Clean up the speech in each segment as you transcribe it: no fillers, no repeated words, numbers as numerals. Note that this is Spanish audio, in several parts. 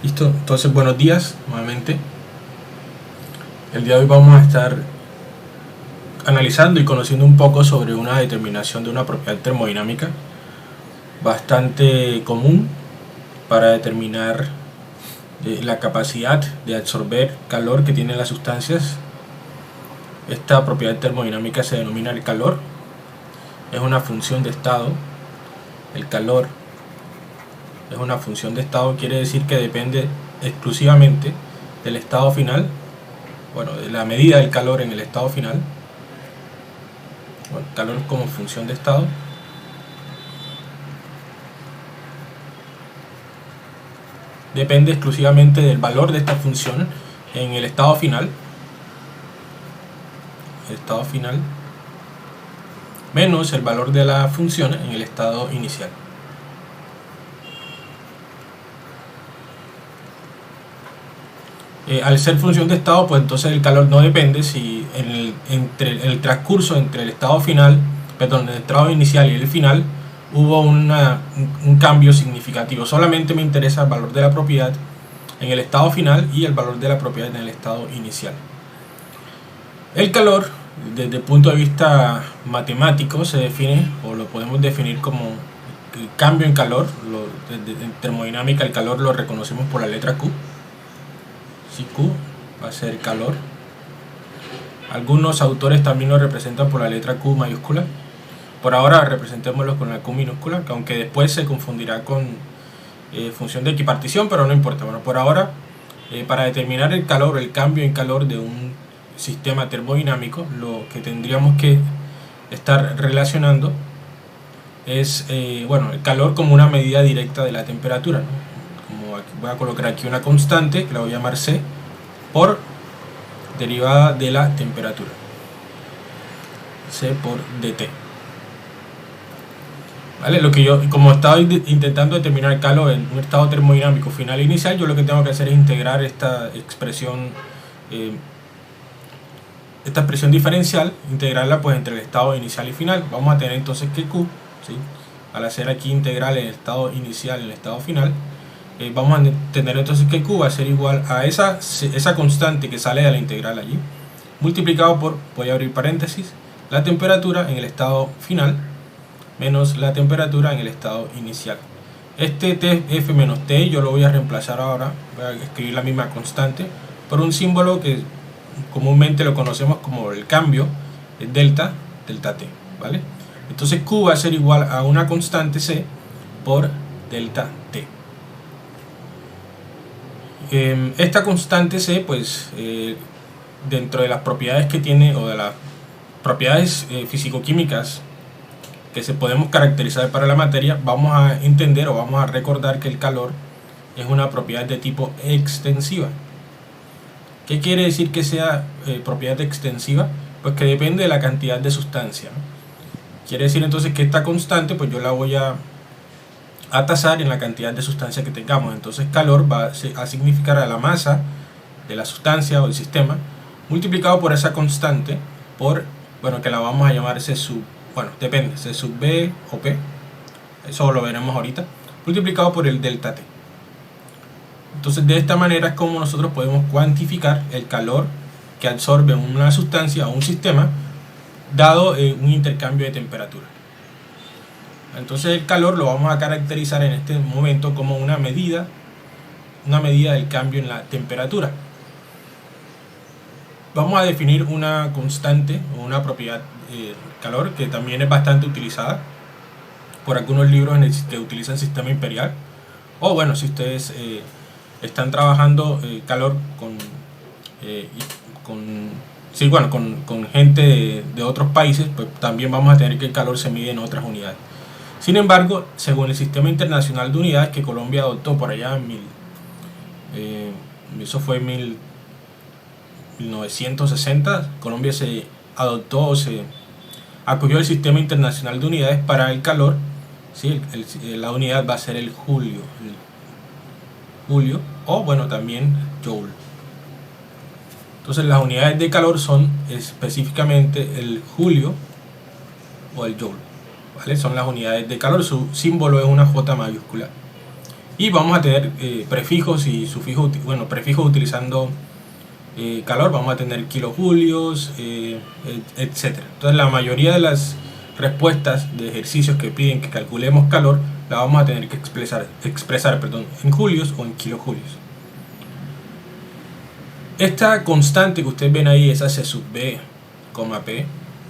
Listo, entonces buenos días nuevamente. El día de hoy vamos a estar analizando y conociendo un poco sobre una determinación de una propiedad termodinámica bastante común para determinar la capacidad de absorber calor que tienen las sustancias. Esta propiedad termodinámica se denomina el calor. Es una función de estado. El calor es una función de estado, quiere decir que depende exclusivamente del estado final, bueno, de la medida del calor en el estado final. Bueno, calor como función de estado. Depende exclusivamente del valor de esta función en el estado final. El estado final menos el valor de la función en el estado inicial. Al ser función de estado, pues entonces el calor no depende si en el transcurso entre el estado final, perdón, el estado inicial y el final hubo un cambio significativo. Solamente me interesa el valor de la propiedad en el estado final y el valor de la propiedad en el estado inicial. El calor, desde el punto de vista matemático, se define, o lo podemos definir como cambio en calor. En termodinámica el calor lo reconocemos por la letra Q. Si Q va a ser calor. Algunos autores también lo representan por la letra Q mayúscula. Por ahora representémoslo con la Q minúscula, que aunque después se confundirá con función de equipartición, pero no importa. Bueno, por ahora, para determinar el calor, el cambio en calor de un sistema termodinámico, lo que tendríamos que estar relacionando es bueno, el calor como una medida directa de la temperatura, ¿no? Voy a colocar aquí una constante que la voy a llamar C por derivada de la temperatura, C por dt. ¿Vale? Lo que yo, como estaba intentando determinar el calor en un estado termodinámico final e inicial, yo lo que tengo que hacer es integrar esta expresión diferencial, integrarla pues entre el estado inicial y final. Vamos a tener entonces que Q, ¿sí? Al hacer aquí integral en el estado inicial y en el estado final, vamos a tener entonces que Q va a ser igual a esa constante que sale de la integral allí, multiplicado por, voy a abrir paréntesis, la temperatura en el estado final menos la temperatura en el estado inicial. Este Tf menos T yo lo voy a reemplazar ahora, voy a escribir la misma constante por un símbolo que comúnmente lo conocemos como el cambio, delta T, ¿vale? Entonces Q va a ser igual a una constante C por delta T. Esta constante C, pues dentro de las propiedades que tiene, o de las propiedades físico-químicas que se podemos caracterizar para la materia, vamos a entender o vamos a recordar que el calor es una propiedad de tipo extensiva. ¿Qué quiere decir que sea propiedad extensiva? Pues que depende de la cantidad de sustancia, ¿no? Quiere decir entonces que esta constante, pues yo la voy a tasar en la cantidad de sustancia que tengamos. Entonces calor va a significar a la masa de la sustancia o del sistema multiplicado por esa constante por, bueno, que la vamos a llamar C sub, bueno, depende, C sub B o P, eso lo veremos ahorita, multiplicado por el delta T. Entonces de esta manera es como nosotros podemos cuantificar el calor que absorbe una sustancia o un sistema dado un intercambio de temperatura. Entonces el calor lo vamos a caracterizar en este momento como una medida del cambio en la temperatura. Vamos a definir una constante o una propiedad calor que también es bastante utilizada por algunos libros que utilizan sistema imperial, o bueno, si ustedes están trabajando calor con gente de otros países, pues también vamos a tener que el calor se mide en otras unidades. Sin embargo, según el Sistema Internacional de Unidades que Colombia adoptó por allá en eso fue en 1960, Colombia se adoptó o se acogió el Sistema Internacional de Unidades para el calor, ¿sí? La unidad va a ser el julio, o bueno, también joule. Entonces las unidades de calor son específicamente el julio o el joule, ¿vale? Son las unidades de calor, su símbolo es una J mayúscula. Y vamos a tener prefijos y sufijos, bueno, prefijos utilizando calor, vamos a tener kilojulios, etc. Entonces la mayoría de las respuestas de ejercicios que piden que calculemos calor la vamos a tener que expresar en julios o en kilojulios. Esta constante que ustedes ven ahí, esa C sub B, P,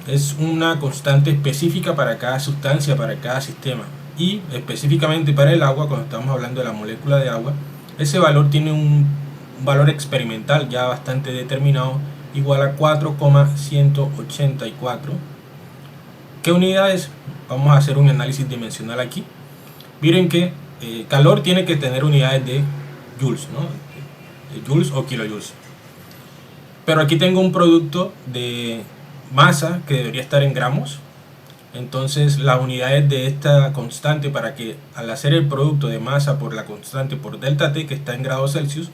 es una constante específica para cada sustancia, para cada sistema. Y específicamente para el agua, cuando estamos hablando de la molécula de agua, ese valor tiene un valor experimental ya bastante determinado, igual a 4,184. ¿Qué unidades? Vamos a hacer un análisis dimensional aquí. Miren que calor tiene que tener unidades de joules, ¿no? De joules o kilojoules. Pero aquí tengo un producto de masa que debería estar en gramos. Entonces las unidades de esta constante, para que al hacer el producto de masa por la constante por delta T, que está en grados Celsius,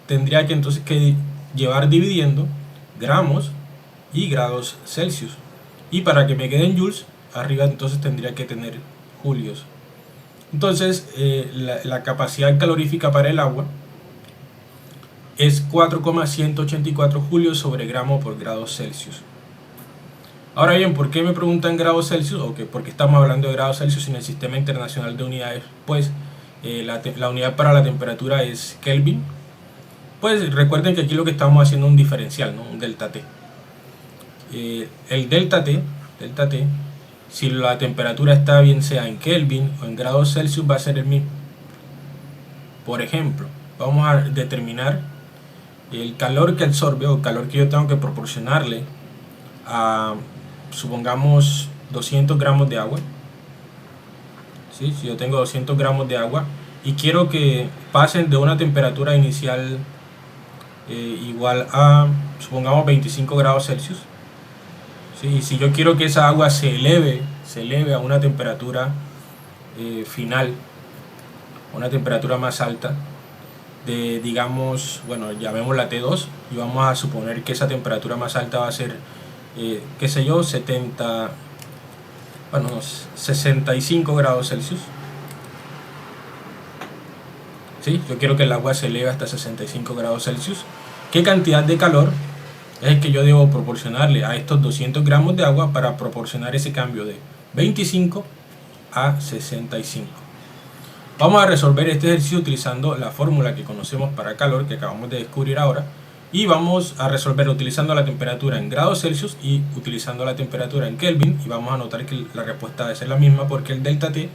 tendría que entonces que llevar dividiendo gramos y grados Celsius. Y para que me queden joules, arriba entonces tendría que tener julios. Entonces la capacidad calorífica para el agua es 4,184 julios sobre gramo por grados Celsius. Ahora bien, ¿por qué me preguntan grados Celsius? ¿O por qué estamos hablando de grados Celsius en el Sistema Internacional de Unidades? Pues la unidad para la temperatura es Kelvin. Pues recuerden que aquí lo que estamos haciendo es un diferencial, ¿no? Un delta T. El delta T, si la temperatura está bien sea en Kelvin o en grados Celsius, va a ser el mismo. Por ejemplo, vamos a determinar el calor que absorbe o el calor que yo tengo que proporcionarle a, supongamos, 200 gramos de agua. ¿Sí? Si yo tengo 200 gramos de agua y quiero que pasen de una temperatura inicial igual a, supongamos, 25 grados Celsius. ¿Sí? Y si yo quiero que esa agua se eleve a una temperatura final, una temperatura más alta, de, digamos, bueno, llamémosla T2, y vamos a suponer que esa temperatura más alta va a ser, qué sé yo, 65 grados Celsius. ¿Sí? Yo quiero que el agua se eleve hasta 65 grados Celsius. ¿Qué cantidad de calor es el que yo debo proporcionarle a estos 200 gramos de agua para proporcionar ese cambio de 25 a 65? Vamos a resolver este ejercicio utilizando la fórmula que conocemos para calor, que acabamos de descubrir ahora, y vamos a resolverlo utilizando la temperatura en grados Celsius y utilizando la temperatura en Kelvin, y vamos a notar que la respuesta debe ser la misma porque el delta T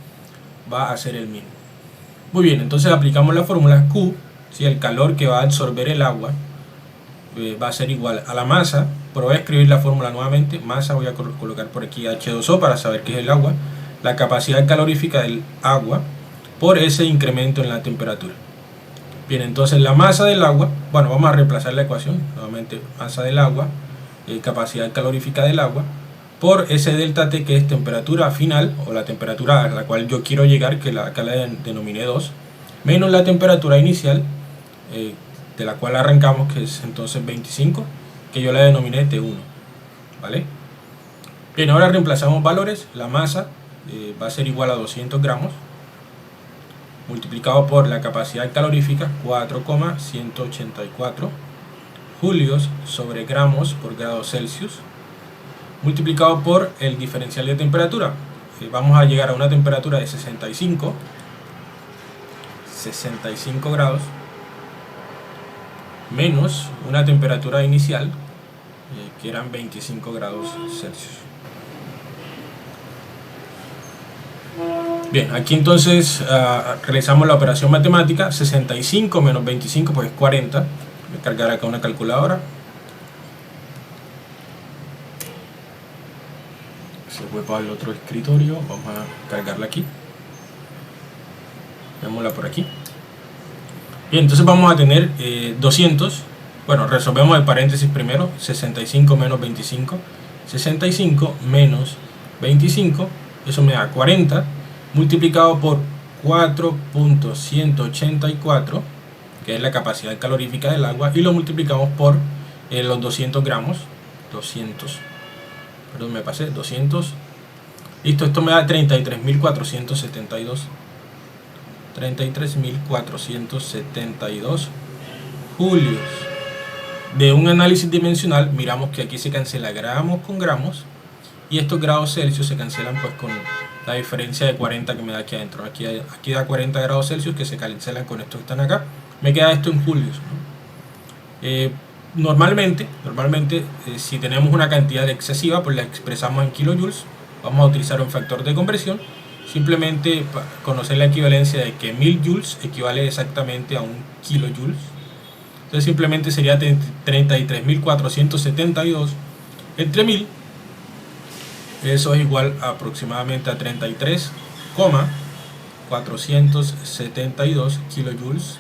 va a ser el mismo. Muy bien, entonces aplicamos la fórmula Q, ¿sí? El calor que va a absorber el agua va a ser igual a la masa, pero voy a escribir la fórmula nuevamente. Masa, voy a colocar por aquí H2O para saber qué es el agua, la capacidad calorífica del agua por ese incremento en la temperatura. Bien, entonces la masa del agua, bueno, vamos a reemplazar la ecuación, nuevamente masa del agua, capacidad calorífica del agua, por ese delta T, que es temperatura final, o la temperatura a la cual yo quiero llegar, que acá la denominé 2, menos la temperatura inicial, de la cual arrancamos, que es entonces 25, que yo la denominé T1, ¿vale? Bien, ahora reemplazamos valores. La masa va a ser igual a 200 gramos, multiplicado por la capacidad calorífica, 4,184 julios sobre gramos por grado Celsius, multiplicado por el diferencial de temperatura. Vamos a llegar a una temperatura de 65 grados, menos una temperatura inicial que eran 25 grados Celsius. Bien, aquí entonces realizamos la operación matemática. 65 menos 25 pues es 40. Voy a cargar acá una calculadora. Se fue para el otro escritorio. Vamos a cargarla aquí. Veámosla por aquí. Bien, entonces vamos a tener 200. Bueno, resolvemos el paréntesis primero. 65 menos 25. 65 menos 25. Eso me da 40. Multiplicado por 4,184, que es la capacidad calorífica del agua, y lo multiplicamos por los 200 gramos. 200. Perdón, me pasé. 200. Listo, esto me da 33.472 33.472 julios. De un análisis dimensional miramos que aquí se cancela gramos con gramos y estos grados Celsius se cancelan pues con la diferencia de 40 que me da aquí adentro. Aquí da 40 grados Celsius que se cancelan con estos que están acá. Me queda esto en julios, ¿no? Normalmente si tenemos una cantidad excesiva pues la expresamos en kilojoules. Vamos a utilizar un factor de conversión. Simplemente conocer la equivalencia de que 1000 joules equivale exactamente a 1 kilojoules. Entonces simplemente sería 33.472 entre 1000. Eso es igual aproximadamente a 33,472 kilojoules.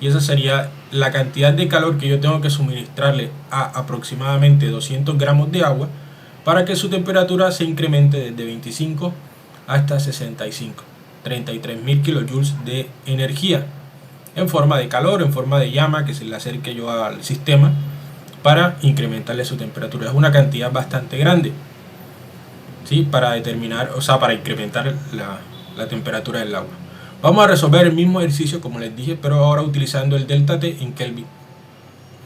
Y esa sería la cantidad de calor que yo tengo que suministrarle a aproximadamente 200 gramos de agua para que su temperatura se incremente desde 25 hasta 65. 33.000 kilojoules de energía en forma de calor, en forma de llama que se le acerque yo al sistema para incrementarle su temperatura. Es una cantidad bastante grande, ¿sí? Para determinar, o sea, para incrementar la temperatura del agua. Vamos a resolver el mismo ejercicio como les dije, pero ahora utilizando el delta T en Kelvin.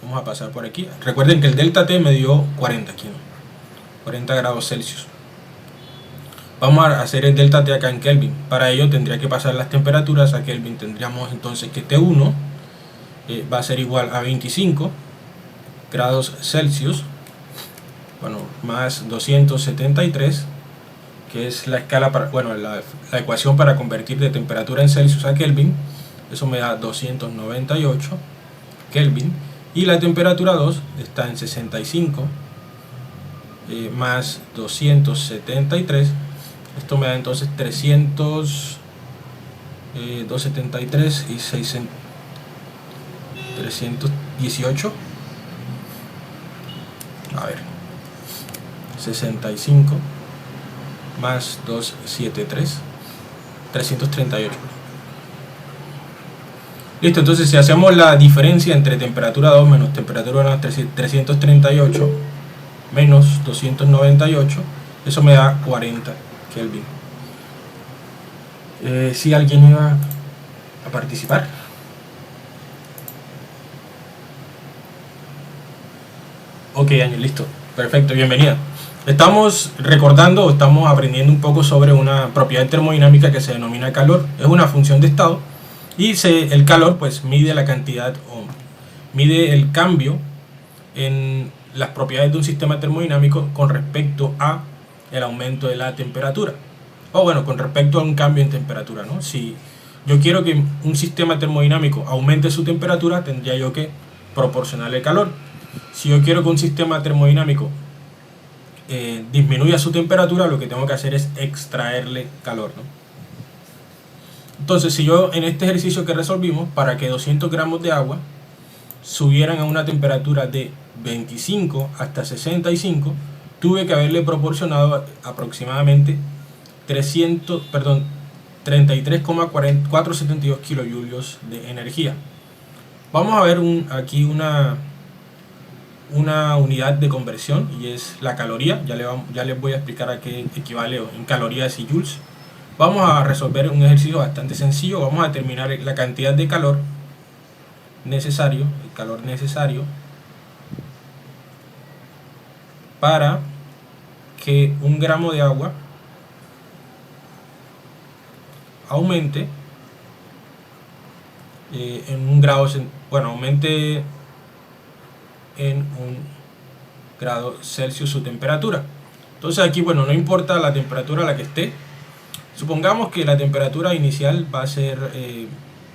Vamos a pasar por aquí. Recuerden que el delta T me dio 40 aquí, ¿no? 40 grados Celsius. Vamos a hacer el delta T acá en Kelvin. Para ello tendría que pasar las temperaturas a Kelvin. Tendríamos entonces que T1 va a ser igual a 25 grados Celsius, bueno, más 273, que es la escala para, bueno, la ecuación para convertir de temperatura en Celsius a Kelvin. Eso me da 298 Kelvin. Y la temperatura 2 está en 65 más 273. Esto me da entonces 273 y 318. A ver, 65 más 273, 338. Listo, entonces si hacemos la diferencia entre temperatura 2 menos temperatura 1, 338 menos 298, eso me da 40 Kelvin. Si alguien iba a participar. Ok, Ángel, listo. Perfecto, bienvenida. Estamos recordando, estamos aprendiendo un poco sobre una propiedad termodinámica que se denomina calor. Es una función de estado y el calor pues mide la cantidad o mide el cambio en las propiedades de un sistema termodinámico con respecto a el aumento de la temperatura, o bueno, con respecto a un cambio en temperatura, ¿no? Si yo quiero que un sistema termodinámico aumente su temperatura, tendría yo que proporcionarle calor. Si yo quiero que un sistema termodinámico disminuya su temperatura, lo que tengo que hacer es extraerle calor, ¿no? Entonces, si yo en este ejercicio que resolvimos, para que 200 gramos de agua subieran a una temperatura de 25 hasta 65, tuve que haberle proporcionado aproximadamente 33,472 kilojoules de energía. Vamos a ver aquí una unidad de conversión y es la caloría. Ya les voy a explicar a qué equivale en calorías y joules. Vamos a resolver un ejercicio bastante sencillo. Vamos a determinar la cantidad de calor necesario, para que un gramo de agua aumente aumente en 1 grado Celsius su temperatura. Entonces aquí, bueno, no importa la temperatura a la que esté. Supongamos que la temperatura inicial va a ser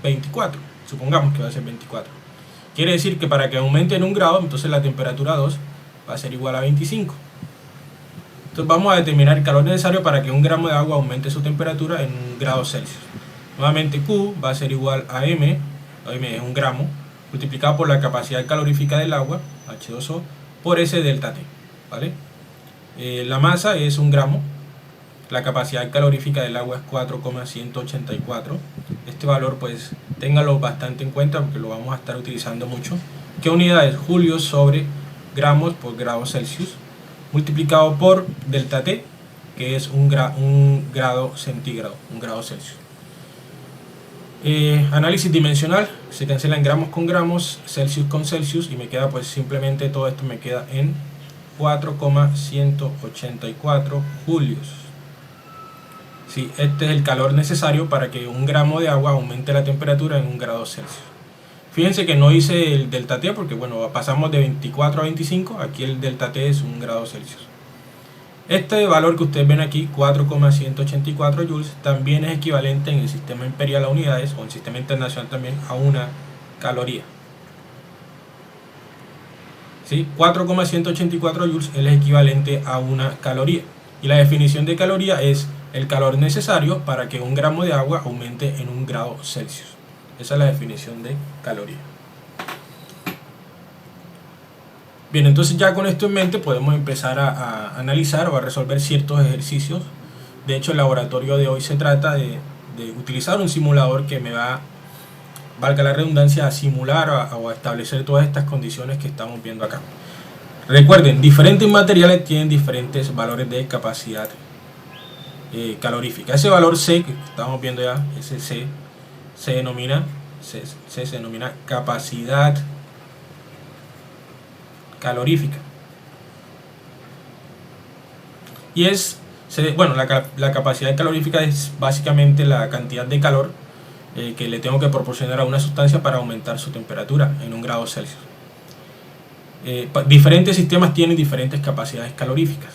24. Supongamos que va a ser 24. Quiere decir que para que aumente en 1 grado, entonces la temperatura 2 va a ser igual a 25. Entonces vamos a determinar el calor necesario para que 1 gramo de agua aumente su temperatura en 1 grado Celsius. Nuevamente Q va a ser igual a M, M es 1 gramo, multiplicado por la capacidad calorífica del agua, H2O, por S delta T, ¿vale? La masa es 1 gramo, la capacidad calorífica del agua es 4,184. Este valor pues téngalo bastante en cuenta porque lo vamos a estar utilizando mucho. ¿Qué unidad es? Julios sobre gramos por grado Celsius, multiplicado por delta T, que es 1 grado centígrado, 1 grado Celsius. Análisis dimensional, se cancelan gramos con gramos, Celsius con Celsius, y me queda pues simplemente todo esto me queda en 4,184 julios. Sí, este es el calor necesario para que un gramo de agua aumente la temperatura en 1 grado Celsius. Fíjense que no hice el delta T porque bueno, pasamos de 24 a 25, aquí el delta T es 1 grado Celsius. Este valor que ustedes ven aquí, 4,184 joules, también es equivalente en el sistema imperial a unidades, o en el sistema internacional también, a una caloría. ¿Sí? 4,184 joules es equivalente a una caloría. Y la definición de caloría es el calor necesario para que un gramo de agua aumente en 1 grado Celsius. Esa es la definición de caloría. Bien, entonces ya con esto en mente podemos empezar a analizar o a resolver ciertos ejercicios. De hecho, el laboratorio de hoy se trata de utilizar un simulador que me va, valga la redundancia, a simular o a establecer todas estas condiciones que estamos viendo acá. Recuerden, diferentes materiales tienen diferentes valores de capacidad calorífica. Ese valor C que estamos viendo ya, ese C, se denomina capacidad calorífica. Y bueno, la capacidad calorífica es básicamente la cantidad de calor que le tengo que proporcionar a una sustancia para aumentar su temperatura en 1 grado Celsius. Diferentes sistemas tienen diferentes capacidades caloríficas.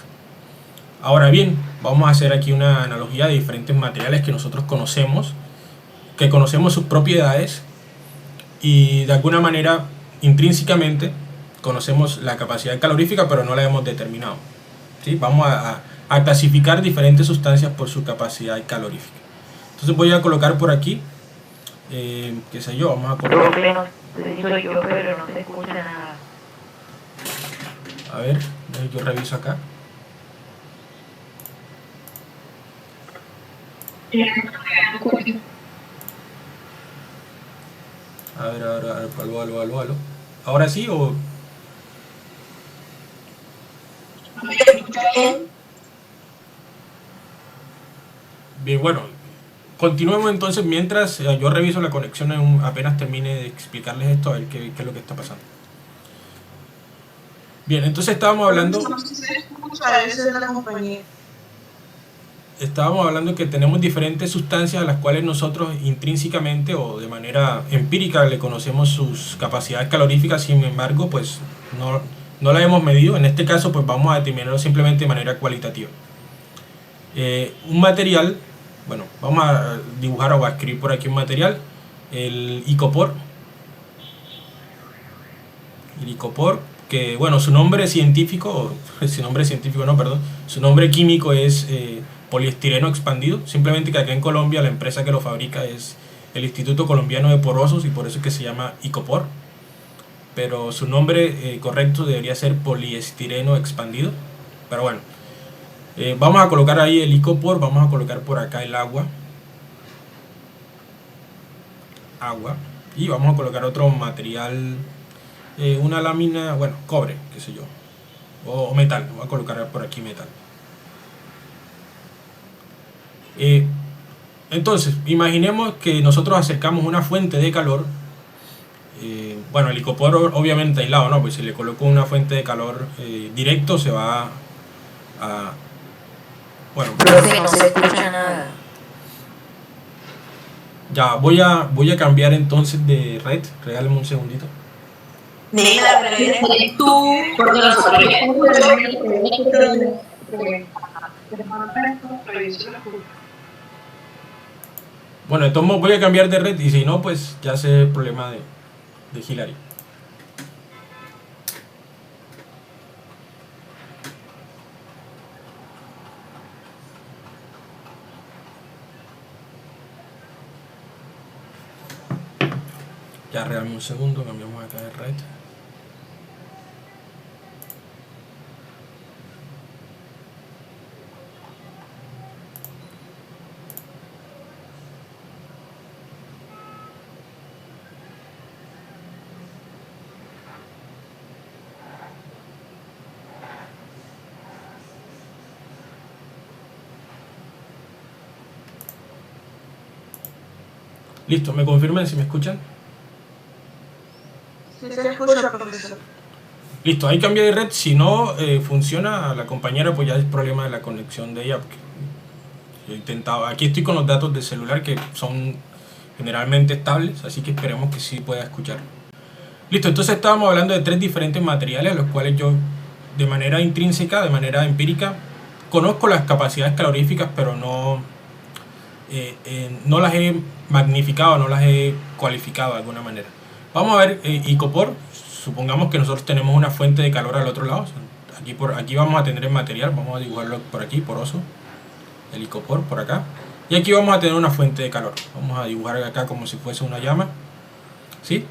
Ahora bien, vamos a hacer aquí una analogía de diferentes materiales que nosotros conocemos, que conocemos sus propiedades y de alguna manera intrínsecamente conocemos la capacidad calorífica, pero no la hemos determinado. ¿Sí? Vamos a clasificar diferentes sustancias por su capacidad calorífica. Entonces voy a colocar por aquí, qué sé yo, vamos a colocar... yo, pero no se escucha nada. A ver, yo reviso acá. A ver, aló. ¿Ahora sí o...? Bien, bueno, continuemos entonces mientras yo reviso la conexión apenas termine de explicarles esto, a ver qué es lo que está pasando. Bien, entonces estábamos hablando que tenemos diferentes sustancias a las cuales nosotros intrínsecamente o de manera empírica le conocemos sus capacidades caloríficas, sin embargo, pues no las hemos medido. En este caso, pues vamos a determinarlo simplemente de manera cualitativa. Un material, bueno, vamos a dibujar o a escribir por aquí un material, el icopor. El icopor, que bueno, su nombre científico químico es poliestireno expandido, simplemente que acá en Colombia la empresa que lo fabrica es el Instituto Colombiano de Porosos y por eso es que se llama icopor, pero su nombre correcto debería ser poliestireno expandido. Pero bueno, vamos a colocar ahí el icopor, vamos a colocar por acá el agua, y vamos a colocar otro material, una lámina, bueno, cobre, qué sé yo, o metal, voy a colocar por aquí metal. Entonces, imaginemos que nosotros acercamos una fuente de calor. Bueno, el icopor obviamente aislado, ¿no? Pues si le coloco una fuente de calor directo se va a... Bueno, Profe, no se escucha nada. Ya, voy a cambiar entonces de red. Regálame un segundito. Nela, pero eres tú, porque nosotros Bueno, entonces voy a cambiar de red y si no, pues ya sé el problema de Hilary. Ya, regálame un segundo, cambiamos acá de red. Listo, ¿me confirman si me escuchan? Sí, se escucha, profesor. Listo, hay cambio de red. Si no funciona la compañera, pues ya es problema de la conexión de ella. Porque yo he intentado, aquí estoy con los datos del celular que son generalmente estables, así que esperemos que sí pueda escuchar. Listo, entonces estábamos hablando de 3 diferentes materiales, los cuales yo de manera intrínseca, de manera empírica, conozco las capacidades caloríficas, pero no las he magnificado, no las he cualificado de alguna manera. Vamos a ver icopor. Supongamos que nosotros tenemos una fuente de calor al otro lado. Aquí vamos a tener el material, vamos a dibujarlo por aquí, poroso, el icopor por acá. Y aquí vamos a tener una fuente de calor. Vamos a dibujar acá como si fuese una llama, ¿sí?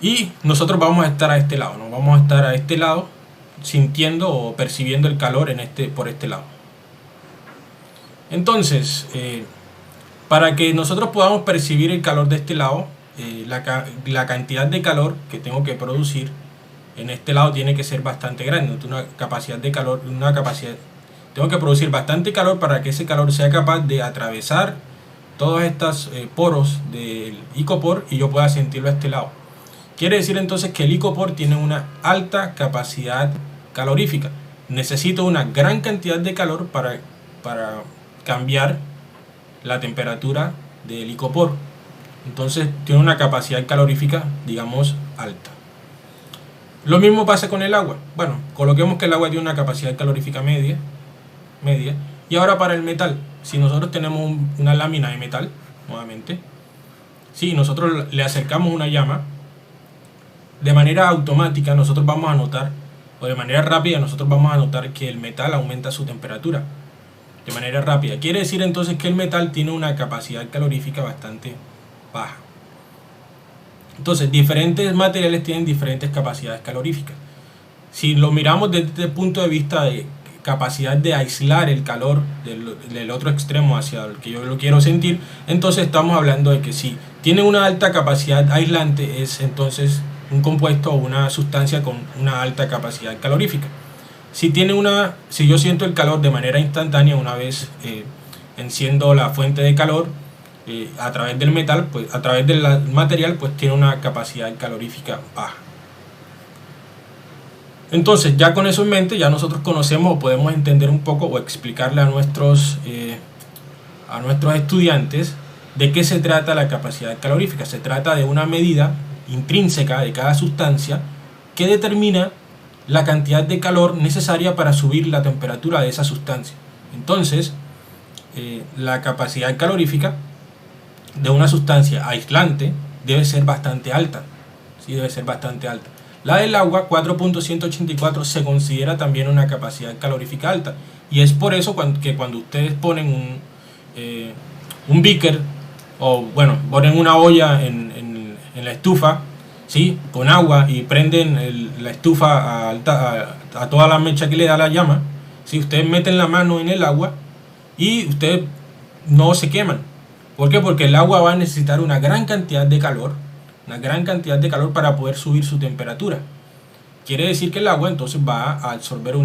Y nosotros vamos a estar a este lado, ¿no? Vamos a estar a este lado sintiendo o percibiendo el calor por este lado. Entonces, para que nosotros podamos percibir el calor de este lado, la cantidad de calor que tengo que producir en este lado tiene que ser bastante grande. Una capacidad de calor, tengo que producir bastante calor para que ese calor sea capaz de atravesar todos estos poros del icopor y yo pueda sentirlo a este lado. Quiere decir entonces que el icopor tiene una alta capacidad calorífica. Necesito una gran cantidad de calor para cambiar la temperatura del icopor. Entonces tiene una capacidad calorífica, digamos, alta. Lo mismo pasa con el agua. Bueno, coloquemos que el agua tiene una capacidad calorífica media. Y ahora para el metal, si nosotros tenemos una lámina de metal, nuevamente, si nosotros le acercamos una llama, de manera automática nosotros vamos a notar, o de manera rápida nosotros vamos a notar que el metal aumenta su temperatura de manera rápida. Quiere decir entonces que el metal tiene una capacidad calorífica bastante baja. Entonces, diferentes materiales tienen diferentes capacidades caloríficas. Si lo miramos desde el punto de vista de capacidad de aislar el calor del otro extremo hacia el que yo lo quiero sentir, entonces estamos hablando de que si tiene una alta capacidad aislante, es entonces un compuesto o una sustancia con una alta capacidad calorífica. Si yo siento el calor de manera instantánea una vez enciendo la fuente de calor a través del metal, pues a través del material, pues tiene una capacidad calorífica baja. Entonces, ya con eso en mente, ya nosotros conocemos o podemos entender un poco o explicarle a nuestros estudiantes de qué se trata la capacidad calorífica. Se trata de una medida intrínseca de cada sustancia que determina la cantidad de calor necesaria para subir la temperatura de esa sustancia. Entonces, la capacidad calorífica de una sustancia aislante debe ser bastante alta. ¿Sí? Debe ser bastante alta. La del agua, 4.184, se considera también una capacidad calorífica alta. Y es por eso que cuando ustedes ponen un beaker, o bueno, ponen una olla en la estufa, ¿sí? Con agua y prenden la estufa a toda la mecha que le da la llama, ¿sí? Ustedes meten la mano en el agua y ustedes no se queman. ¿Por qué? Porque el agua va a necesitar una gran cantidad de calor para poder subir su temperatura. Quiere decir que el agua entonces va a absorber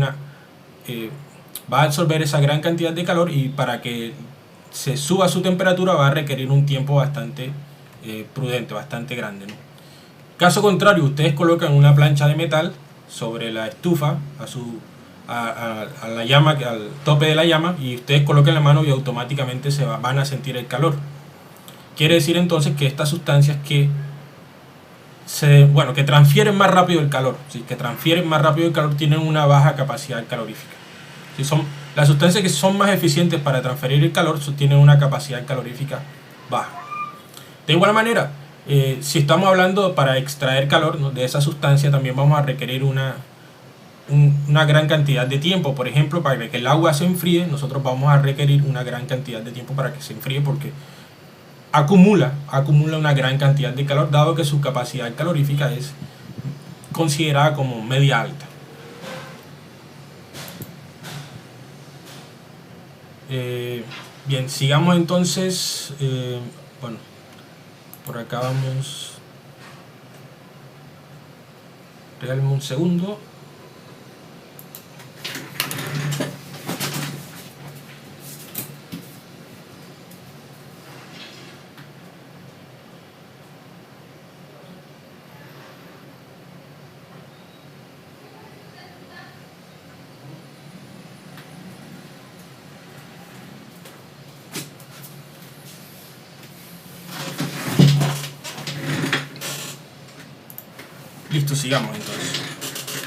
esa gran cantidad de calor, y para que se suba su temperatura va a requerir un tiempo bastante prudente, bastante grande, ¿no? Caso contrario, ustedes colocan una plancha de metal sobre la estufa a la llama, al tope de la llama, y ustedes colocan la mano y automáticamente van a sentir el calor. Quiere decir entonces que estas sustancias que transfieren más rápido el calor, ¿sí? Tienen una baja capacidad calorífica. ¿Sí? Las sustancias que son más eficientes para transferir el calor tienen una capacidad calorífica baja. De igual manera, si estamos hablando para extraer calor, ¿no?, de esa sustancia, también vamos a requerir una gran cantidad de tiempo. Por ejemplo, para que el agua se enfríe, nosotros vamos a requerir una gran cantidad de tiempo para que se enfríe, porque acumula una gran cantidad de calor, dado que su capacidad calorífica es considerada como media alta. Bien, sigamos entonces. Bueno, por acá vamos. Regálame un segundo. Listo, sigamos entonces.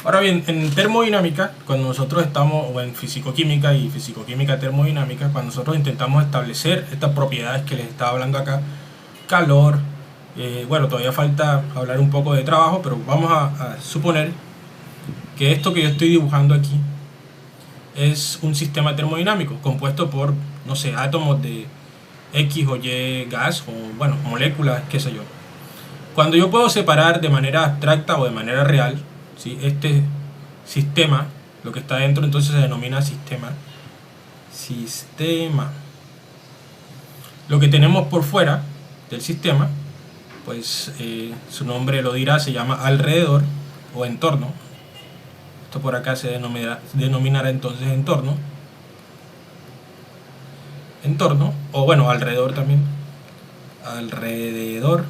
Ahora bien, en termodinámica, cuando nosotros estamos, o en fisicoquímica y fisicoquímica termodinámica, cuando nosotros intentamos establecer estas propiedades que les estaba hablando acá, calor, bueno, todavía falta hablar un poco de trabajo, pero vamos a suponer que esto que yo estoy dibujando aquí es un sistema termodinámico compuesto por, no sé, átomos de X o Y gas, o bueno, moléculas, qué sé yo. Cuando yo puedo separar de manera abstracta o de manera real, ¿sí?, este sistema, lo que está dentro, entonces se denomina sistema. Lo que tenemos por fuera del sistema, pues su nombre lo dirá, se llama alrededor o entorno. Esto por acá se denominará entonces entorno. O bueno, alrededor también. Alrededor.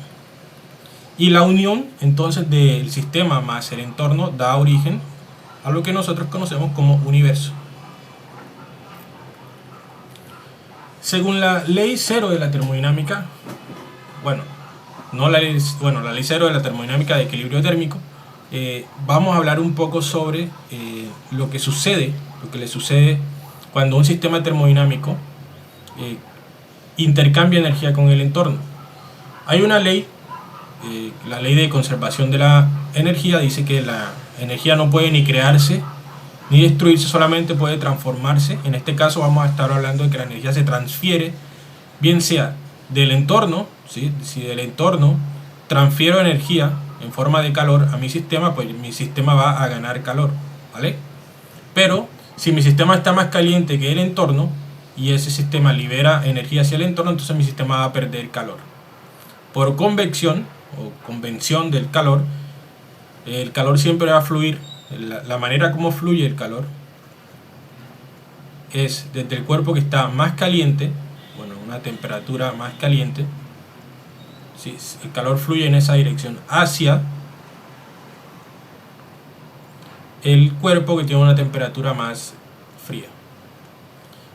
Y la unión entonces del sistema más el entorno da origen a lo que nosotros conocemos como universo. Según la ley cero de la termodinámica, la ley cero de la termodinámica de equilibrio térmico, vamos a hablar un poco sobre lo que le sucede cuando un sistema termodinámico intercambia energía con el entorno. Hay una ley, la ley de conservación de la energía, dice que la energía no puede ni crearse ni destruirse, solamente puede transformarse. En este caso vamos a estar hablando de que la energía se transfiere, bien sea del entorno, ¿sí? Si del entorno transfiero energía en forma de calor a mi sistema, pues mi sistema va a ganar calor, ¿vale? Pero si mi sistema está más caliente que el entorno y ese sistema libera energía hacia el entorno, entonces mi sistema va a perder calor. Por convección o convención del calor, el calor siempre va a fluir. La manera como fluye el calor es desde el cuerpo que está más caliente, una temperatura más caliente, ¿sí? El calor fluye en esa dirección hacia el cuerpo que tiene una temperatura más fría.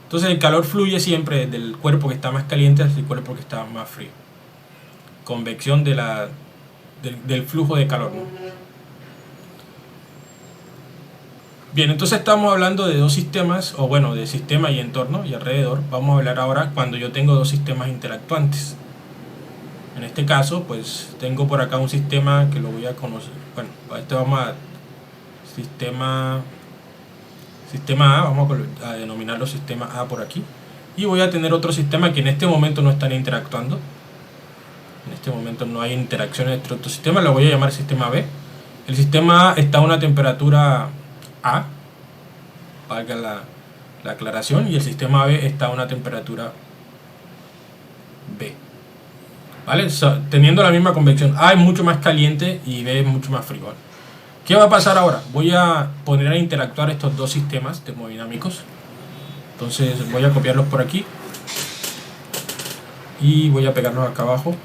Entonces el calor fluye siempre desde el cuerpo que está más caliente hacia el cuerpo que está más frío. Convección del flujo de calor, ¿no? Bien, entonces estamos hablando de dos sistemas, de sistema y entorno y alrededor. Vamos a hablar ahora cuando yo tengo dos sistemas interactuantes. En este caso, pues tengo por acá un sistema que lo voy a conocer. Bueno, para este vamos a sistema A, vamos a denominarlo sistema A por aquí. Y voy a tener otro sistema que en este momento no están interactuando. En este momento no hay interacciones entre otros sistemas, lo voy a llamar sistema B. El sistema A está a una temperatura A, valga la aclaración, y el sistema B está a una temperatura B, ¿vale? Teniendo la misma convección. A es mucho más caliente y B es mucho más frío, ¿vale? ¿Qué va a pasar ahora? Voy a poner a interactuar estos dos sistemas termodinámicos. Entonces voy a copiarlos por aquí y voy a pegarlos acá abajo.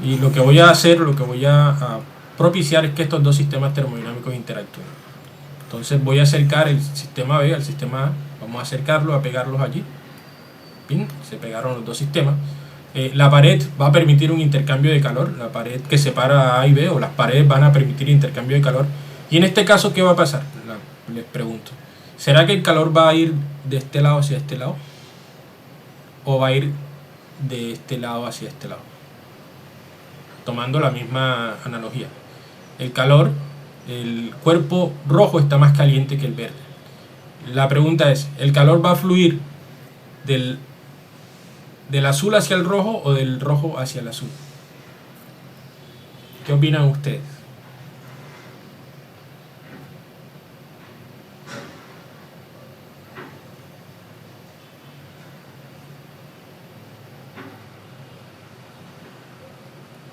Y lo que voy a hacer, lo que voy a propiciar es que estos dos sistemas termodinámicos interactúen. Entonces voy a acercar el sistema B al sistema A. Vamos a acercarlo, a pegarlos allí. Bien, se pegaron los dos sistemas. La pared va a permitir un intercambio de calor. La pared que separa A y B, o las paredes, van a permitir intercambio de calor. Y en este caso, ¿qué va a pasar? Les pregunto. ¿Será que el calor va a ir de este lado hacia este lado? ¿O va a ir de este lado hacia este lado? Tomando la misma analogía. El cuerpo rojo está más caliente que el verde. La pregunta es, ¿el calor va a fluir del azul hacia el rojo o del rojo hacia el azul? ¿Qué opinan ustedes?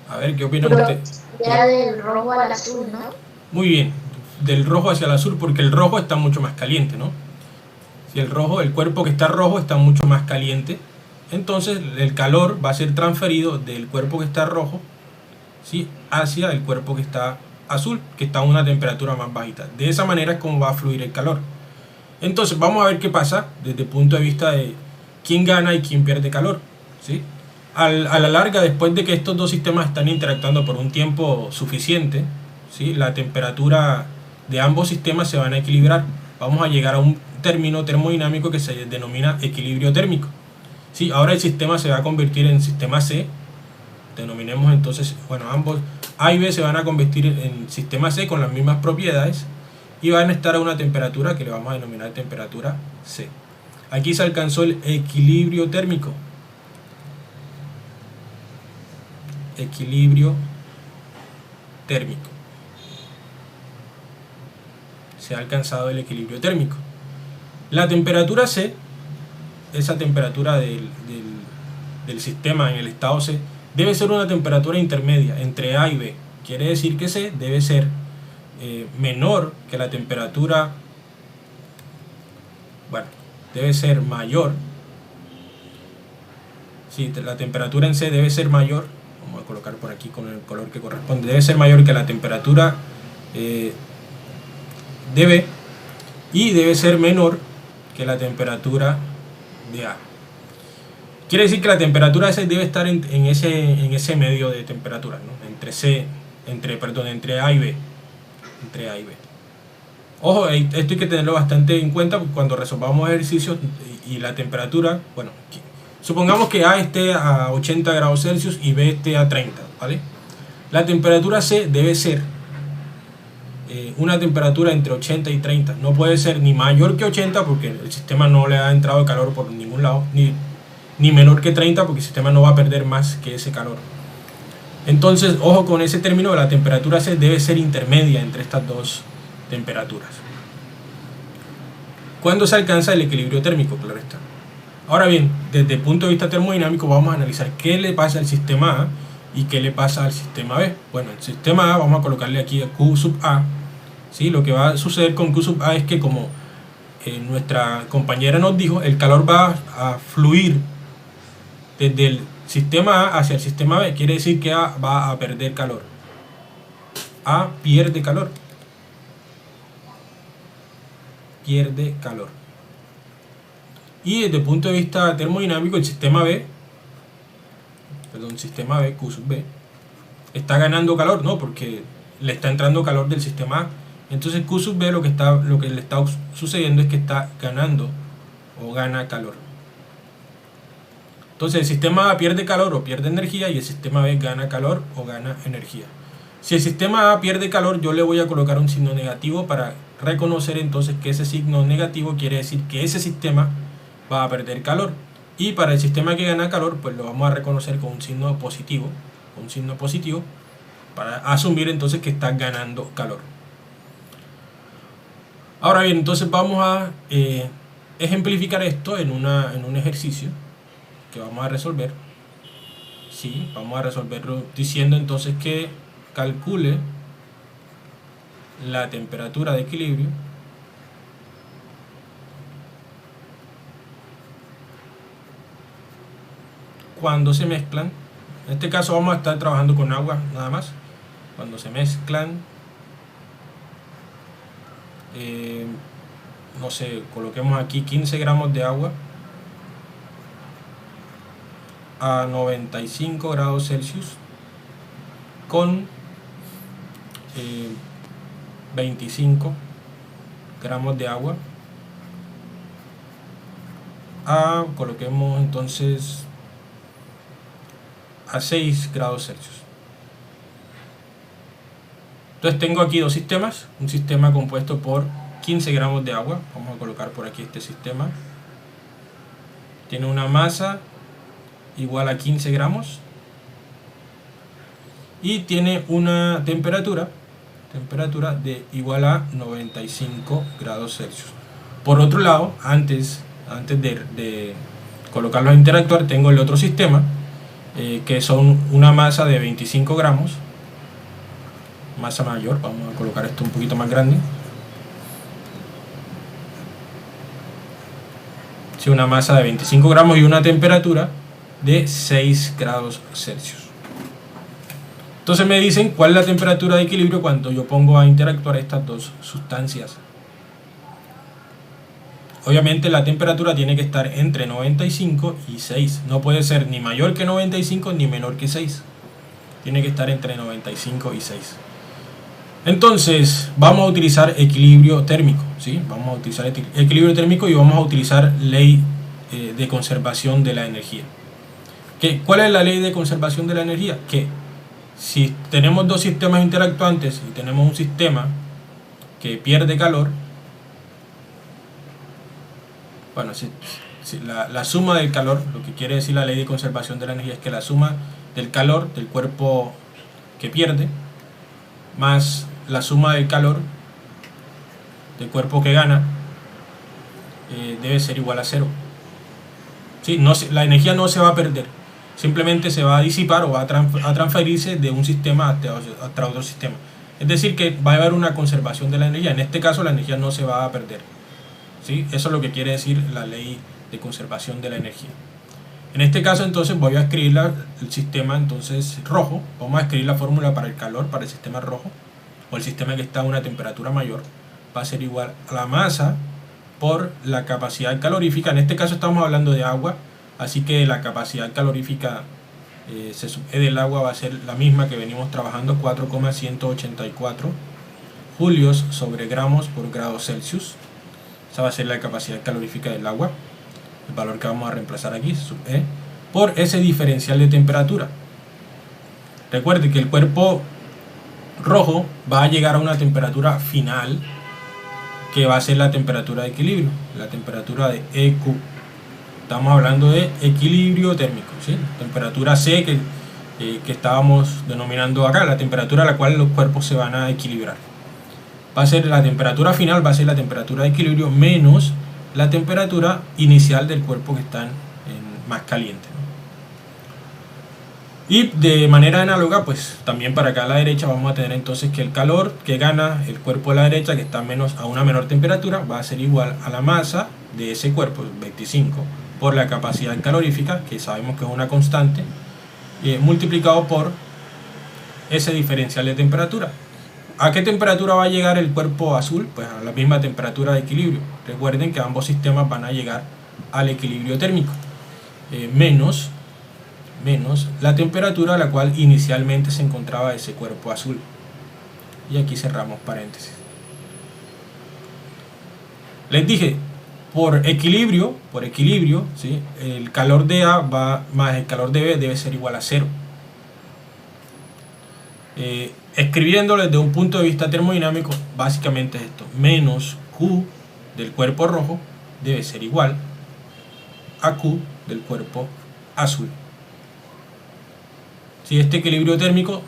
A ver, ¿qué opinan ustedes? Ya del rojo al azul, ¿no? Muy bien, del rojo hacia el azul, porque el rojo está mucho más caliente, ¿no? Si el cuerpo que está rojo está mucho más caliente, entonces el calor va a ser transferido del cuerpo que está rojo, ¿sí?, hacia el cuerpo que está azul, que está a una temperatura más bajita. De esa manera es como va a fluir el calor. Entonces vamos a ver qué pasa desde el punto de vista de quién gana y quién pierde calor, ¿sí? A la larga, después de que estos dos sistemas están interactuando por un tiempo suficiente, ¿sí?, la temperatura de ambos sistemas se van a equilibrar. Vamos a llegar a un término termodinámico que se denomina equilibrio térmico. ¿Sí? Ahora el sistema se va a convertir en sistema C. Denominemos entonces, bueno, ambos A y B se van a convertir en sistema C con las mismas propiedades y van a estar a una temperatura que le vamos a denominar temperatura C. Aquí se alcanzó el equilibrio térmico. Equilibrio térmico. Se ha alcanzado el equilibrio térmico. La temperatura C, esa temperatura del sistema en el estado C, debe ser una temperatura intermedia entre A y B. Quiere decir que C debe ser menor que la temperatura, bueno, debe ser mayor. Sí, la temperatura en C debe ser mayor. Vamos a colocar por aquí con el color que corresponde. Debe ser mayor que la temperatura de B y debe ser menor que la temperatura de A. Quiere decir que la temperatura de C debe estar en ese medio de temperatura, ¿no? Entre A y B. Entre A y B. Ojo, esto hay que tenerlo bastante en cuenta cuando resolvamos ejercicios y la temperatura, bueno, supongamos que A esté a 80 grados Celsius y B esté a 30, ¿vale? La temperatura C debe ser una temperatura entre 80 y 30. No puede ser ni mayor que 80 porque el sistema no le ha entrado calor por ningún lado, ni menor que 30 porque el sistema no va a perder más que ese calor. Entonces, ojo con ese término, la temperatura C debe ser intermedia entre estas dos temperaturas. ¿Cuándo se alcanza el equilibrio térmico? Claro está. Ahora bien, desde el punto de vista termodinámico vamos a analizar qué le pasa al sistema A y qué le pasa al sistema B. Bueno, el sistema A vamos a colocarle aquí Q sub A. ¿Sí? Lo que va a suceder con Q sub A es que, como nuestra compañera nos dijo, el calor va a fluir desde el sistema A hacia el sistema B. Quiere decir que A va a perder calor. A pierde calor. Pierde calor. Y desde el punto de vista termodinámico, el sistema B, Q sub B, está ganando calor, ¿no? Porque le está entrando calor del sistema A. Entonces Q sub B lo que le está sucediendo es que está ganando o gana calor. Entonces el sistema A pierde calor o pierde energía y el sistema B gana calor o gana energía. Si el sistema A pierde calor, yo le voy a colocar un signo negativo para reconocer entonces que ese signo negativo quiere decir que ese sistema va a perder calor. Y para el sistema que gana calor, pues lo vamos a reconocer con un signo positivo. Para asumir entonces que está ganando calor. Ahora bien, entonces vamos a ejemplificar esto en un ejercicio que vamos a resolver. Sí, vamos a resolverlo diciendo entonces que calcule la temperatura de equilibrio cuando se mezclan. En este caso vamos a estar trabajando con agua nada más. Cuando se mezclan, no sé, coloquemos aquí 15 gramos de agua a 95 grados Celsius con 25 gramos de agua coloquemos entonces a 6 grados Celsius. Entonces tengo aquí dos sistemas, un sistema compuesto por 15 gramos de agua. Vamos a colocar por aquí este sistema. Tiene una masa igual a 15 gramos y tiene una temperatura de igual a 95 grados Celsius. Por otro lado, antes de colocarlos a interactuar, tengo el otro sistema que son una masa de 25 gramos, masa mayor. Vamos a colocar esto un poquito más grande. Sí, una masa de 25 gramos y una temperatura de 6 grados Celsius. Entonces me dicen cuál es la temperatura de equilibrio cuando yo pongo a interactuar estas dos sustancias. obviamente la temperatura tiene que estar entre 95 y 6. No puede ser ni mayor que 95 ni menor que 6. Tiene que estar entre 95 y 6. Entonces vamos a utilizar equilibrio térmico, ¿sí? Vamos a utilizar equilibrio térmico y vamos a utilizar ley de conservación de la energía. ¿Cuál es la ley de conservación de la energía? Que si tenemos dos sistemas interactuantes y tenemos un sistema que pierde calor, bueno, la suma del calor, lo que quiere decir la ley de conservación de la energía es que la suma del calor del cuerpo que pierde más la suma del calor del cuerpo que gana debe ser igual a 0. ¿Sí? La energía no se va a perder, simplemente se va a disipar o va a transferirse de un sistema hasta otro sistema. Es decir, que va a haber una conservación de la energía. En este caso la energía no se va a perder, ¿sí? Eso es lo que quiere decir la ley de conservación de la energía. En este caso entonces voy a escribir el sistema entonces rojo. Vamos a escribir la fórmula para el calor, para el sistema rojo, o el sistema que está a una temperatura mayor. Va a ser igual a la masa por la capacidad calorífica. En este caso estamos hablando de agua, así que la capacidad calorífica del agua va a ser la misma que venimos trabajando, 4,184 julios sobre gramos por grado Celsius. Esa va a ser la capacidad calorífica del agua, el valor que vamos a reemplazar aquí, sub E, por ese diferencial de temperatura. Recuerde que el cuerpo rojo va a llegar a una temperatura final que va a ser la temperatura de equilibrio, la temperatura de EQ. Estamos hablando de equilibrio térmico, ¿sí? Temperatura C que estábamos denominando acá, la temperatura a la cual los cuerpos se van a equilibrar. Va a ser la temperatura final, va a ser la temperatura de equilibrio menos la temperatura inicial del cuerpo que está más caliente, ¿no? Y de manera análoga, pues también para acá a la derecha vamos a tener entonces que el calor que gana el cuerpo a la derecha, que está a una menor temperatura, va a ser igual a la masa de ese cuerpo, 25, por la capacidad calorífica, que sabemos que es una constante, multiplicado por ese diferencial de temperatura. ¿A qué temperatura va a llegar el cuerpo azul? Pues a la misma temperatura de equilibrio. Recuerden que ambos sistemas van a llegar al equilibrio térmico, menos la temperatura a la cual inicialmente se encontraba ese cuerpo azul. Y aquí cerramos paréntesis. Les dije, por equilibrio, ¿sí? El calor de A más el calor de B debe ser igual a 0. Escribiéndolo desde un punto de vista termodinámico, básicamente es esto: menos Q del cuerpo rojo debe ser igual a Q del cuerpo azul. Si este equilibrio térmico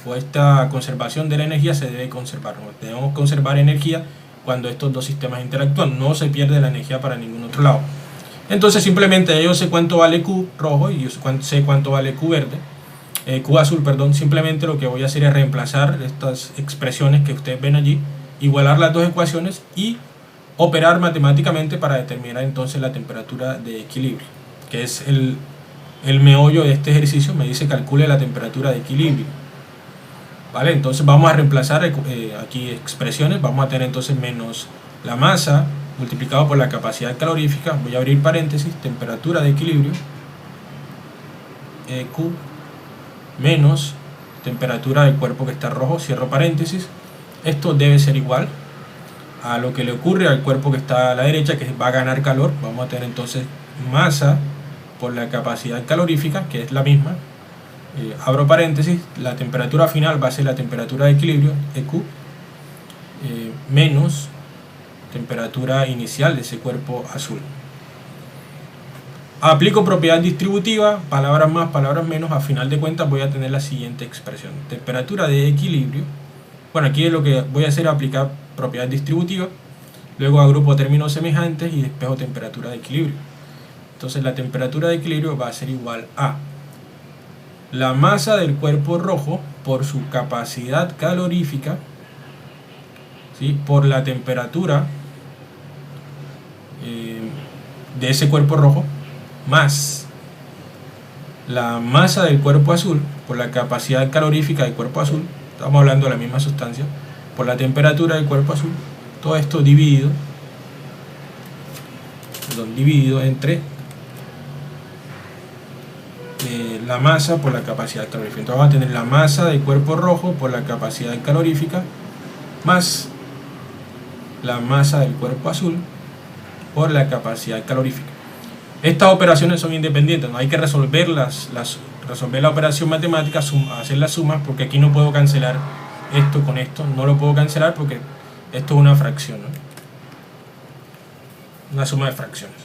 o esta conservación de la energía se debe conservar, debemos conservar energía cuando estos dos sistemas interactúan, no se pierde la energía para ningún otro lado. Entonces simplemente yo sé cuánto vale Q rojo y yo sé cuánto vale Q verde, Q azul, perdón. Simplemente lo que voy a hacer es reemplazar estas expresiones que ustedes ven allí, igualar las dos ecuaciones y operar matemáticamente para determinar entonces la temperatura de equilibrio, que es el meollo de este ejercicio. Me dice calcule la temperatura de equilibrio, ¿vale? Entonces vamos a reemplazar aquí expresiones. Vamos a tener entonces menos la masa multiplicado por la capacidad calorífica, voy a abrir paréntesis, temperatura de equilibrio, Q, menos temperatura del cuerpo que está rojo, cierro paréntesis. Esto debe ser igual a lo que le ocurre al cuerpo que está a la derecha, que va a ganar calor. Vamos a tener entonces masa por la capacidad calorífica, que es la misma, abro paréntesis, la temperatura final va a ser la temperatura de equilibrio, EQ, menos temperatura inicial de ese cuerpo azul. Aplico propiedad distributiva, palabras más, palabras menos. A final de cuentas voy a tener la siguiente expresión: temperatura de equilibrio. Bueno, aquí lo que voy a hacer es aplicar propiedad distributiva, luego agrupo términos semejantes y despejo temperatura de equilibrio. Entonces la temperatura de equilibrio va a ser igual a la masa del cuerpo rojo por su capacidad calorífica, ¿sí?, por la temperatura de ese cuerpo rojo, más la masa del cuerpo azul por la capacidad calorífica del cuerpo azul. Estamos hablando de la misma sustancia, por la temperatura del cuerpo azul. Todo esto dividido dividido entre la masa por la capacidad calorífica. Entonces vamos a tener la masa del cuerpo rojo por la capacidad calorífica más la masa del cuerpo azul por la capacidad calorífica. Estas operaciones son independientes, no hay que resolver resolver la operación matemática, hacer las sumas, porque aquí no puedo cancelar esto con esto, no lo puedo cancelar porque esto es una fracción, ¿no? Una suma de fracciones.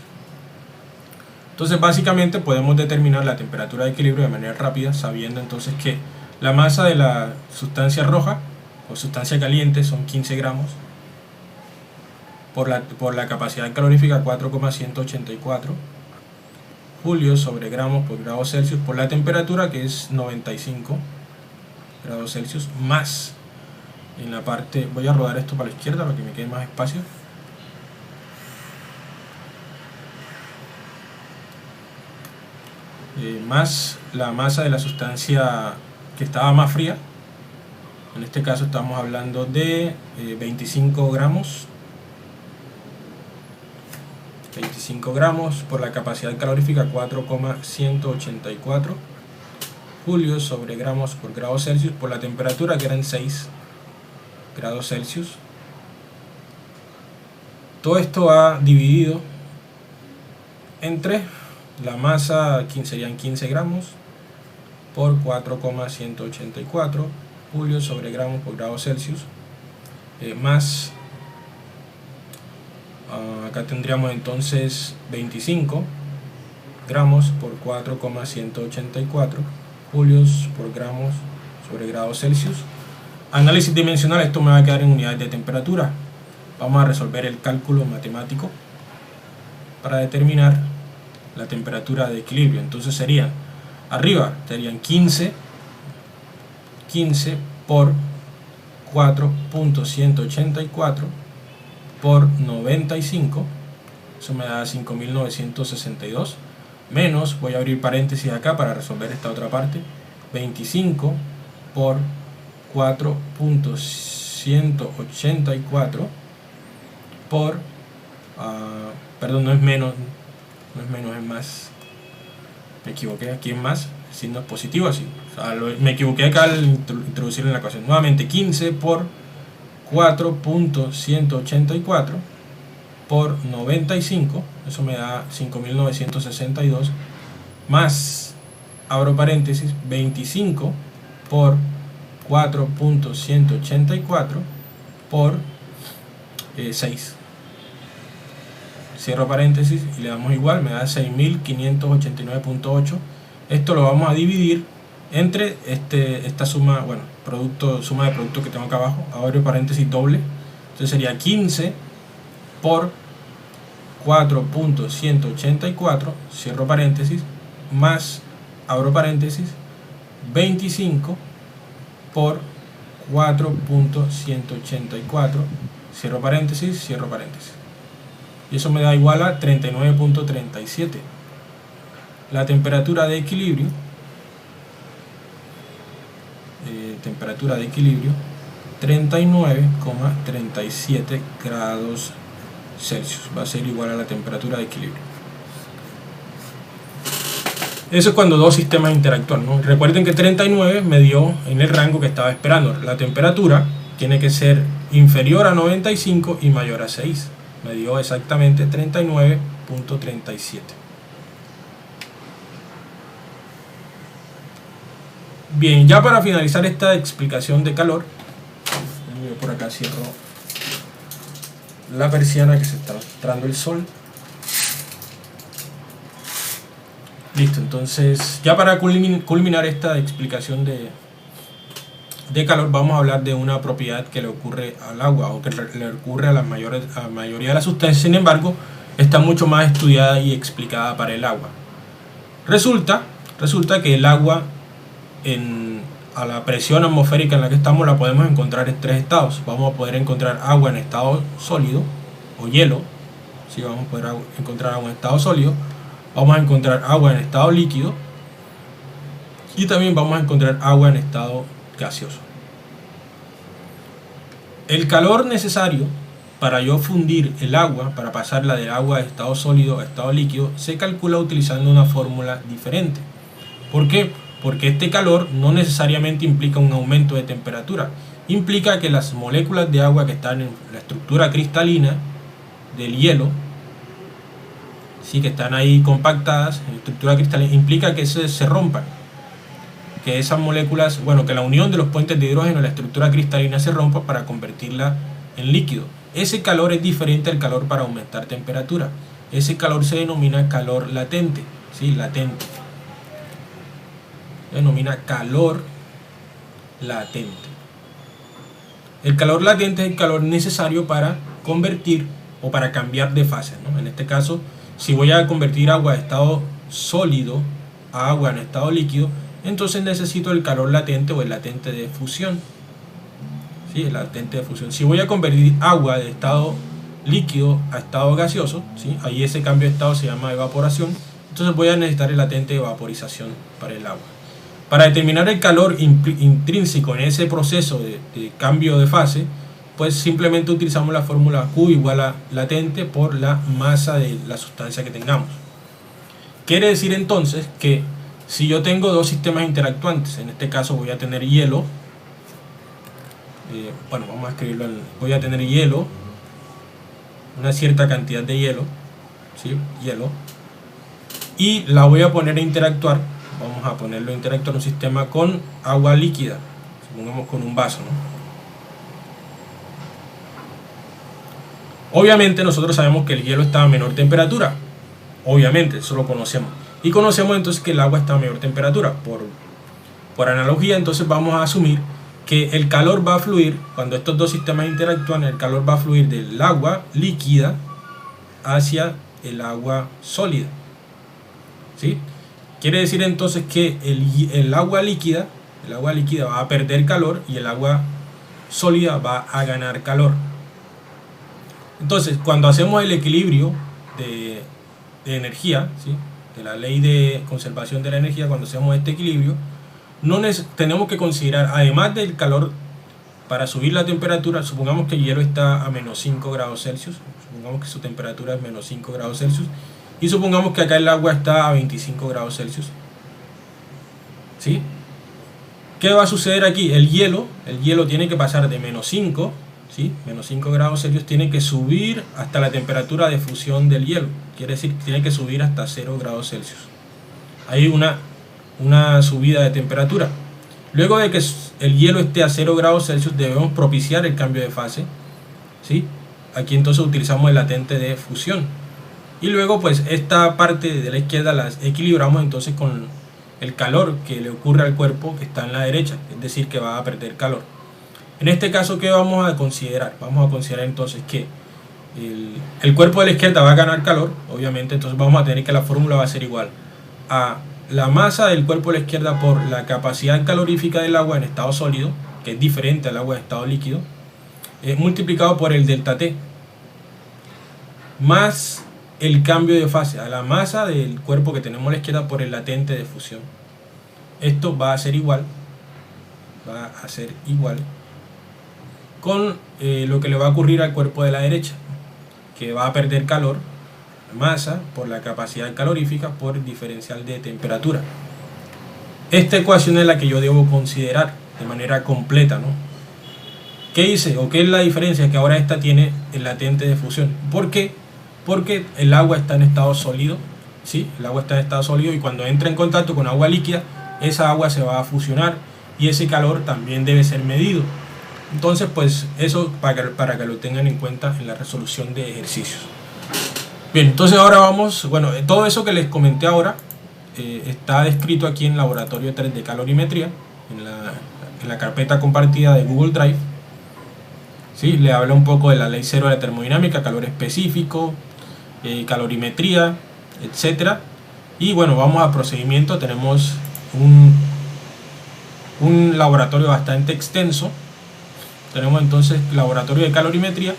Entonces básicamente podemos determinar la temperatura de equilibrio de manera rápida, sabiendo entonces que la masa de la sustancia roja o sustancia caliente son 15 gramos por la capacidad calorífica 4,184 julios sobre gramos por grado Celsius por la temperatura, que es 95 grados Celsius, más en la parte, voy a rodar esto para la izquierda para que me quede más espacio, más la masa de la sustancia que estaba más fría. En este caso estamos hablando de 25 gramos por la capacidad calorífica 4,184 julios sobre gramos por grado Celsius por la temperatura, que eran 6 grados Celsius. Todo esto va dividido entre la masa, serían 15 gramos por 4,184 julios sobre gramos por grado Celsius, más acá tendríamos entonces 25 gramos por 4,184 julios por gramos sobre grado Celsius. Análisis dimensional, esto me va a quedar en unidades de temperatura. Vamos a resolver el cálculo matemático para determinar la temperatura de equilibrio. Entonces serían, arriba serían 15 por 4.184 por 95, eso me da 5.962, menos, voy a abrir paréntesis acá para resolver esta otra parte, 25 por 4.184 por, perdón, no es menos, es más, me equivoqué, aquí es más, el signo es positivo así, o sea, me equivoqué acá al introducir en la ecuación. Nuevamente 15 por 4.184 por 95, eso me da 5.962, más, abro paréntesis, 25 por 4.184 por 6, cierro paréntesis y le damos igual, me da 6.589.8. Esto lo vamos a dividir entre esta suma, bueno, suma de productos que tengo acá abajo, abro paréntesis doble, entonces sería 15 por 4.184, cierro paréntesis, más, abro paréntesis, 25 por 4.184, cierro paréntesis, cierro paréntesis. Y eso me da igual a 39.37. La temperatura de equilibrio, 39,37 grados Celsius. Va a ser igual a la temperatura de equilibrio. Eso es cuando dos sistemas interactúan, ¿no? Recuerden que 39 me dio en el rango que estaba esperando. La temperatura tiene que ser inferior a 95 y mayor a 6. Me dio exactamente 39.37. Bien, ya para finalizar esta explicación de calor, yo por acá cierro la persiana que se está entrando el sol. Listo, entonces ya para culminar esta explicación de calor, vamos a hablar de una propiedad que le ocurre al agua o que le ocurre a la mayoría de las sustancias. Sin embargo, está mucho más estudiada y explicada para el agua. Resulta que el agua a la presión atmosférica en la que estamos la podemos encontrar en tres estados. Vamos a poder encontrar agua en estado sólido o hielo. Sí, vamos a poder encontrar agua en estado sólido. Vamos a encontrar agua en estado líquido. Y también vamos a encontrar agua en estado gaseoso. El calor necesario para yo fundir el agua, para pasarla del agua de estado sólido a estado líquido, se calcula utilizando una fórmula diferente. ¿Por qué? Porque este calor no necesariamente implica un aumento de temperatura, implica que las moléculas de agua que están en la estructura cristalina del hielo, sí, que están ahí compactadas en la estructura cristalina, implica que se rompan, que esas moléculas, bueno, que la unión de los puentes de hidrógeno en la estructura cristalina se rompa para convertirla en líquido. Ese calor es diferente al calor para aumentar temperatura. Ese calor se denomina calor latente, ¿sí? Latente. Se denomina calor latente. El calor latente es el calor necesario para convertir o para cambiar de fase, ¿no? En este caso, si voy a convertir agua de estado sólido a agua en estado líquido, entonces necesito el calor latente o el latente de fusión. ¿Sí? El latente de fusión. Si voy a convertir agua de estado líquido a estado gaseoso, ¿sí? Ahí ese cambio de estado se llama evaporación, entonces voy a necesitar el latente de vaporización para el agua. Para determinar el calor intrínseco en ese proceso de cambio de fase, pues simplemente utilizamos la fórmula Q igual a latente por la masa de la sustancia que tengamos. Quiere decir entonces que si yo tengo dos sistemas interactuantes, en este caso voy a tener hielo, bueno, vamos a escribirlo, voy a tener hielo, una cierta cantidad de hielo, ¿sí? Hielo, y la voy a poner a interactuar, vamos a ponerlo a interactuar un sistema con agua líquida, supongamos con un vaso, ¿no? Obviamente nosotros sabemos que el hielo está a menor temperatura, obviamente, eso lo conocemos, y conocemos entonces que el agua está a menor temperatura. Por analogía, entonces vamos a asumir que el calor va a fluir, cuando estos dos sistemas interactúan, el calor va a fluir del agua líquida hacia el agua sólida, ¿sí? Quiere decir entonces que el agua líquida va a perder calor y el agua sólida va a ganar calor. Entonces, cuando hacemos el equilibrio de energía, ¿sí? De la ley de conservación de la energía, cuando hacemos este equilibrio, tenemos que considerar, además del calor, para subir la temperatura, supongamos que el hielo está a menos 5 grados Celsius, supongamos que su temperatura es menos 5 grados Celsius, y supongamos que acá el agua está a 25 grados Celsius, ¿sí? ¿Qué va a suceder aquí? El hielo tiene que pasar de menos 5, ¿sí? Menos 5 grados Celsius, tiene que subir hasta la temperatura de fusión del hielo, quiere decir que tiene que subir hasta 0 grados Celsius. Hay una subida de temperatura. Luego de que el hielo esté a 0 grados Celsius, debemos propiciar el cambio de fase, ¿sí? Aquí entonces utilizamos el latente de fusión. Y luego pues esta parte de la izquierda la equilibramos entonces con el calor que le ocurre al cuerpo que está en la derecha, es decir, que va a perder calor. En este caso, ¿qué vamos a considerar? Vamos a considerar entonces que el cuerpo de la izquierda va a ganar calor, obviamente, entonces vamos a tener que la fórmula va a ser igual a la masa del cuerpo de la izquierda por la capacidad calorífica del agua en estado sólido, que es diferente al agua en estado líquido, multiplicado por el delta T, más el cambio de fase a la masa del cuerpo que tenemos a la izquierda por el latente de fusión. Esto va a ser igual con lo que le va a ocurrir al cuerpo de la derecha, que va a perder calor, masa por la capacidad calorífica por el diferencial de temperatura. Esta ecuación es la que yo debo considerar de manera completa, ¿no? ¿Qué hice? ¿O qué es la diferencia? Que ahora esta tiene el latente de fusión. ¿Por qué? Porque el agua está en estado sólido, ¿sí? El agua está en estado sólido y cuando entra en contacto con agua líquida, esa agua se va a fusionar y ese calor también debe ser medido. Entonces, pues eso para que lo tengan en cuenta en la resolución de ejercicios. Bien, entonces ahora vamos, bueno, todo eso que les comenté ahora está descrito aquí en Laboratorio 3 de Calorimetría, en la carpeta compartida de Google Drive. ¿Sí? Le habla un poco de la ley cero de la termodinámica, calor específico, calorimetría, etcétera. Y bueno, vamos a procedimiento. Tenemos un laboratorio bastante extenso. Tenemos entonces laboratorio de calorimetría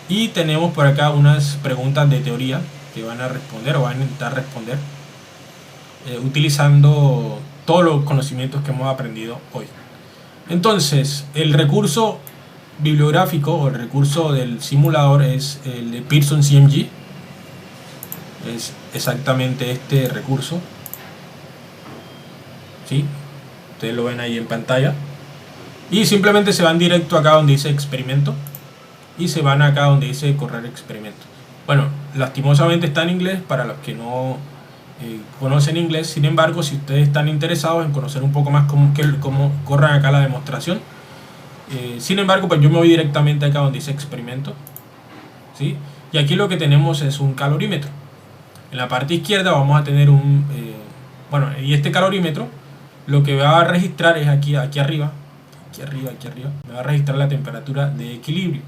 y tenemos por acá unas preguntas de teoría que van a responder o van a intentar responder utilizando todos los conocimientos que hemos aprendido hoy. Entonces, el recurso bibliográfico o el recurso del simulador es el de Pearson CMG. Es exactamente este recurso, ¿sí? Ustedes lo ven ahí en pantalla. Y simplemente se van directo acá donde dice experimento y se van acá donde dice correr experimento. Bueno, lastimosamente está en inglés para los que no conocen inglés. Sin embargo, si ustedes están interesados en conocer un poco más cómo corran acá la demostración, sin embargo, pues yo me voy directamente acá donde dice experimento, ¿sí? Y aquí lo que tenemos es un calorímetro. En la parte izquierda vamos a tener un y este calorímetro lo que va a registrar es aquí arriba, me va a registrar la temperatura de equilibrio.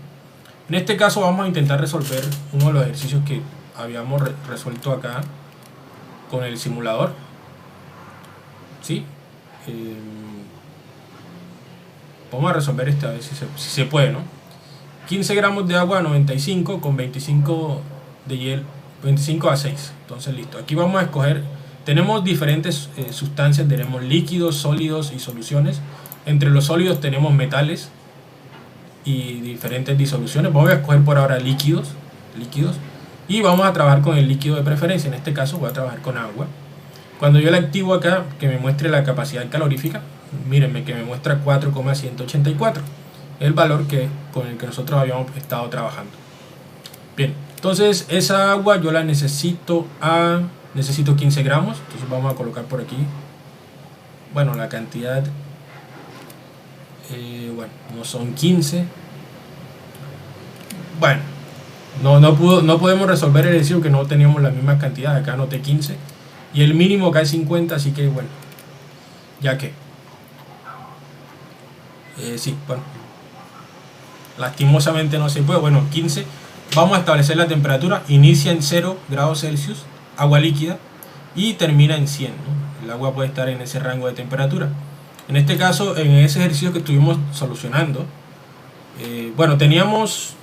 En este caso vamos a intentar resolver uno de los ejercicios que habíamos resuelto acá con el simulador, ¿sí? Vamos a resolver este a ver si se puede, ¿no? 15 gramos de agua a 95 con 25 de hielo, 25 a 6. Entonces listo, aquí vamos a escoger, tenemos diferentes sustancias, tenemos líquidos, sólidos y soluciones. Entre los sólidos tenemos metales y diferentes disoluciones. Voy a escoger por ahora líquidos y vamos a trabajar con el líquido de preferencia. En este caso voy a trabajar con agua. Cuando yo le activo acá que me muestre la capacidad calorífica, mírenme que me muestra 4,184, el valor con el que nosotros habíamos estado trabajando. Bien, entonces esa agua yo la necesito 15 gramos. Entonces vamos a colocar por aquí, bueno, la cantidad, no son 15. Bueno, no podemos resolver el ejercicio que no teníamos la misma cantidad. Acá anoté 15 y el mínimo acá es 50, así que bueno, ya que sí, bueno, lastimosamente no se puede. Bueno, 15. Vamos a establecer la temperatura. Inicia en 0 grados Celsius, agua líquida, y termina en 100, ¿no? El agua puede estar en ese rango de temperatura. En este caso, en ese ejercicio que estuvimos solucionando, teníamos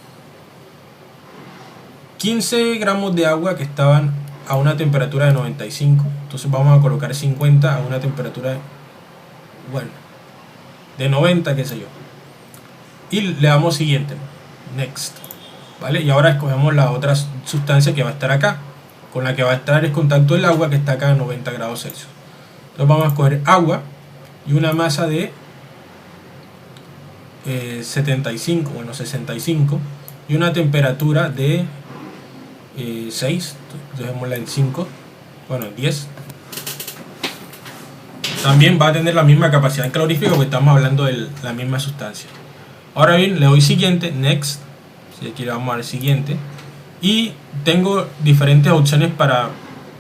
15 gramos de agua que estaban a una temperatura de 95. Entonces vamos a colocar 50 a una temperatura de 90, qué sé yo. Y le damos siguiente, next, ¿vale? Y ahora escogemos la otra sustancia que va a estar acá, con la que va a estar el contacto del agua, que está acá a 90 grados Celsius. Entonces vamos a escoger agua y una masa de 65 y una temperatura de 6, dejémosla en 5, 10. También va a tener la misma capacidad calorífica porque estamos hablando de la misma sustancia. Ahora bien, le doy siguiente, next, si aquí le vamos a dar siguiente, y tengo diferentes opciones para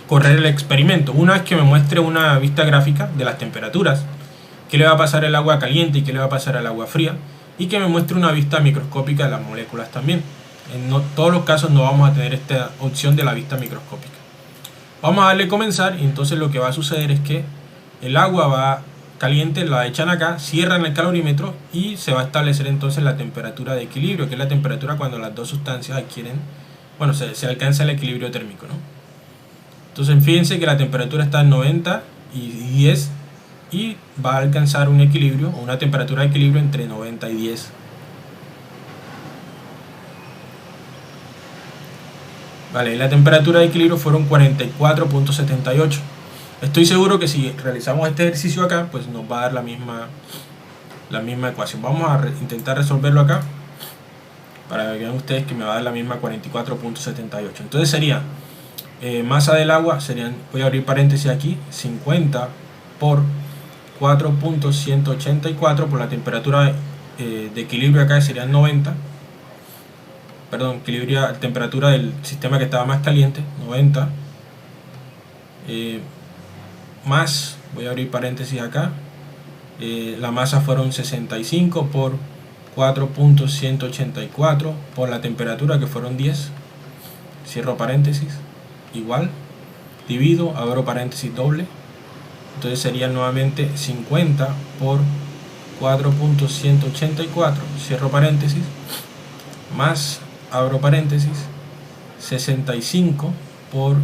correr el experimento. Una es que me muestre una vista gráfica de las temperaturas, qué le va a pasar al agua caliente y qué le va a pasar al agua fría, y que me muestre una vista microscópica de las moléculas también. En todos los casos no vamos a tener esta opción de la vista microscópica. Vamos a darle comenzar y entonces lo que va a suceder es que el agua va caliente, la echan acá, cierran el calorímetro y se va a establecer entonces la temperatura de equilibrio, que es la temperatura cuando las dos sustancias adquieren, se alcanza el equilibrio térmico, ¿no? Entonces fíjense que la temperatura está en 90 y 10 y va a alcanzar un equilibrio o una temperatura de equilibrio entre 90 y 10. Vale, la temperatura de equilibrio fueron 44.78. Estoy seguro que si realizamos este ejercicio acá, pues nos va a dar la misma ecuación. Vamos a intentar resolverlo acá para que vean ustedes que me va a dar la misma 44.78. Entonces sería masa del agua, voy a abrir paréntesis aquí, 50 por 4.184 por la temperatura de equilibrio acá serían 90. Perdón, temperatura del sistema que estaba más caliente, 90, más, voy a abrir paréntesis acá, la masa fueron 65 por 4.184 por la temperatura que fueron 10, cierro paréntesis, igual, divido, abro paréntesis doble, entonces sería nuevamente 50 por 4.184, cierro paréntesis, más, abro paréntesis, 65 por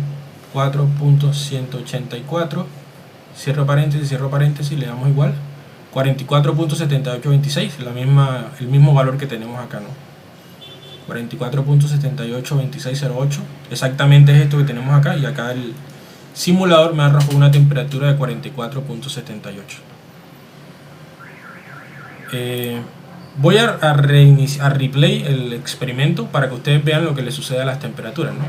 4.184, cierro paréntesis, le damos igual, 44.7826, el mismo valor que tenemos acá, ¿no? 44.782608, exactamente es esto que tenemos acá, y acá el simulador me arrojó una temperatura de 44.78. Voy a replay el experimento para que ustedes vean lo que le sucede a las temperaturas, ¿no?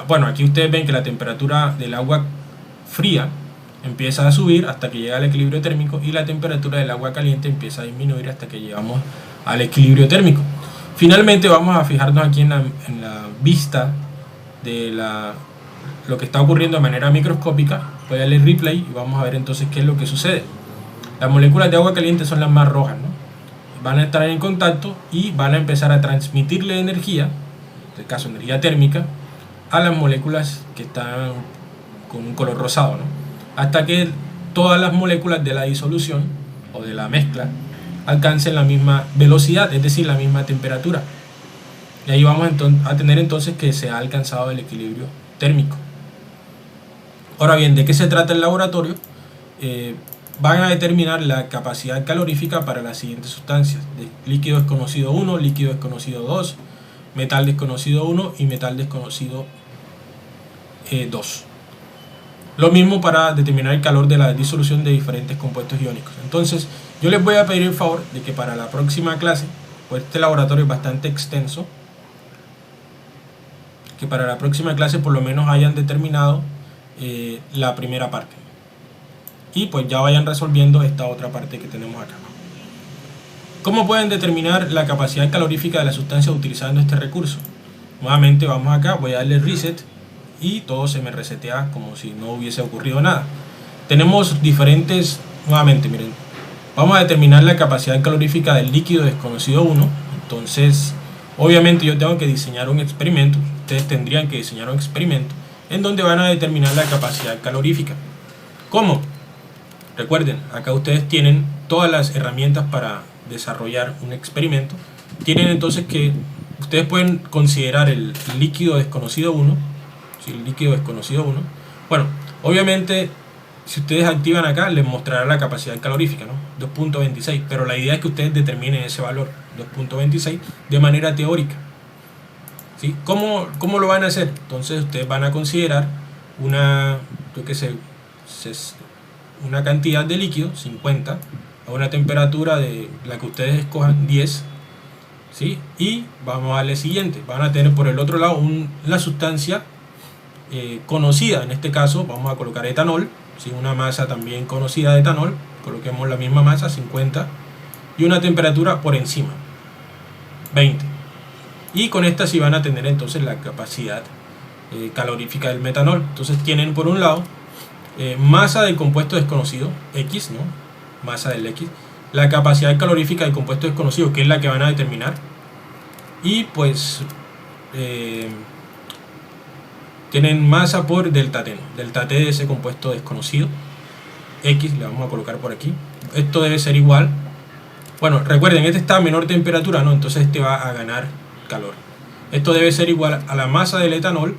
Bueno, aquí ustedes ven que la temperatura del agua fría empieza a subir hasta que llega al equilibrio térmico, y la temperatura del agua caliente empieza a disminuir hasta que llegamos al equilibrio térmico. Finalmente vamos a fijarnos aquí en la vista de lo que está ocurriendo de manera microscópica. Voy a darle replay y vamos a ver entonces qué es lo que sucede. Las moléculas de agua caliente son las más rojas, ¿no? Van a estar en contacto y van a empezar a transmitirle energía, en este caso energía térmica, a las moléculas que están con un color rosado, ¿no? Hasta que todas las moléculas de la disolución o de la mezcla alcancen la misma velocidad, es decir, la misma temperatura. Y ahí vamos a tener entonces que se ha alcanzado el equilibrio térmico. Ahora bien, ¿de qué se trata el laboratorio? Van a determinar la capacidad calorífica para las siguientes sustancias: de líquido desconocido 1, líquido desconocido 2, metal desconocido 1 y metal desconocido 2. Lo mismo para determinar el calor de la disolución de diferentes compuestos iónicos. Entonces, yo les voy a pedir el favor de que para la próxima clase, pues este laboratorio es bastante extenso, que para la próxima clase por lo menos hayan determinado la primera parte. Y pues ya vayan resolviendo esta otra parte que tenemos acá. ¿Cómo pueden determinar la capacidad calorífica de la sustancia utilizando este recurso? Nuevamente vamos acá, voy a darle reset y todo se me resetea como si no hubiese ocurrido nada. Tenemos diferentes, nuevamente miren, vamos a determinar la capacidad calorífica del líquido desconocido 1. Entonces obviamente yo tengo que diseñar un experimento, ustedes tendrían que diseñar un experimento en donde van a determinar la capacidad calorífica. ¿Cómo? Recuerden, acá ustedes tienen todas las herramientas para desarrollar un experimento. Tienen entonces que, ustedes pueden considerar el líquido desconocido 1, ¿sí? El líquido desconocido 1. Bueno, obviamente, si ustedes activan acá, les mostrará la capacidad calorífica, ¿no? 2.26, pero la idea es que ustedes determinen ese valor, 2.26, de manera teórica. ¿Sí? ¿Cómo lo van a hacer? Entonces ustedes van a considerar una cantidad de líquido, 50, a una temperatura de la que ustedes escojan, 10, ¿sí? Y vamos a darle siguiente, van a tener por el otro lado la sustancia conocida, en este caso vamos a colocar etanol, ¿sí? Una masa también conocida de etanol, coloquemos la misma masa, 50, y una temperatura por encima, 20. Y con esta sí van a tener entonces la capacidad calorífica del metanol. Entonces tienen por un lado masa del compuesto desconocido, X, ¿no? Masa del X, la capacidad calorífica del compuesto desconocido, que es la que van a determinar, y pues tienen masa por delta T, ¿no? Delta T de ese compuesto desconocido, X, le vamos a colocar por aquí. Esto debe ser igual, bueno, recuerden, este está a menor temperatura, ¿no? Entonces este va a ganar calor. Esto debe ser igual a la masa del etanol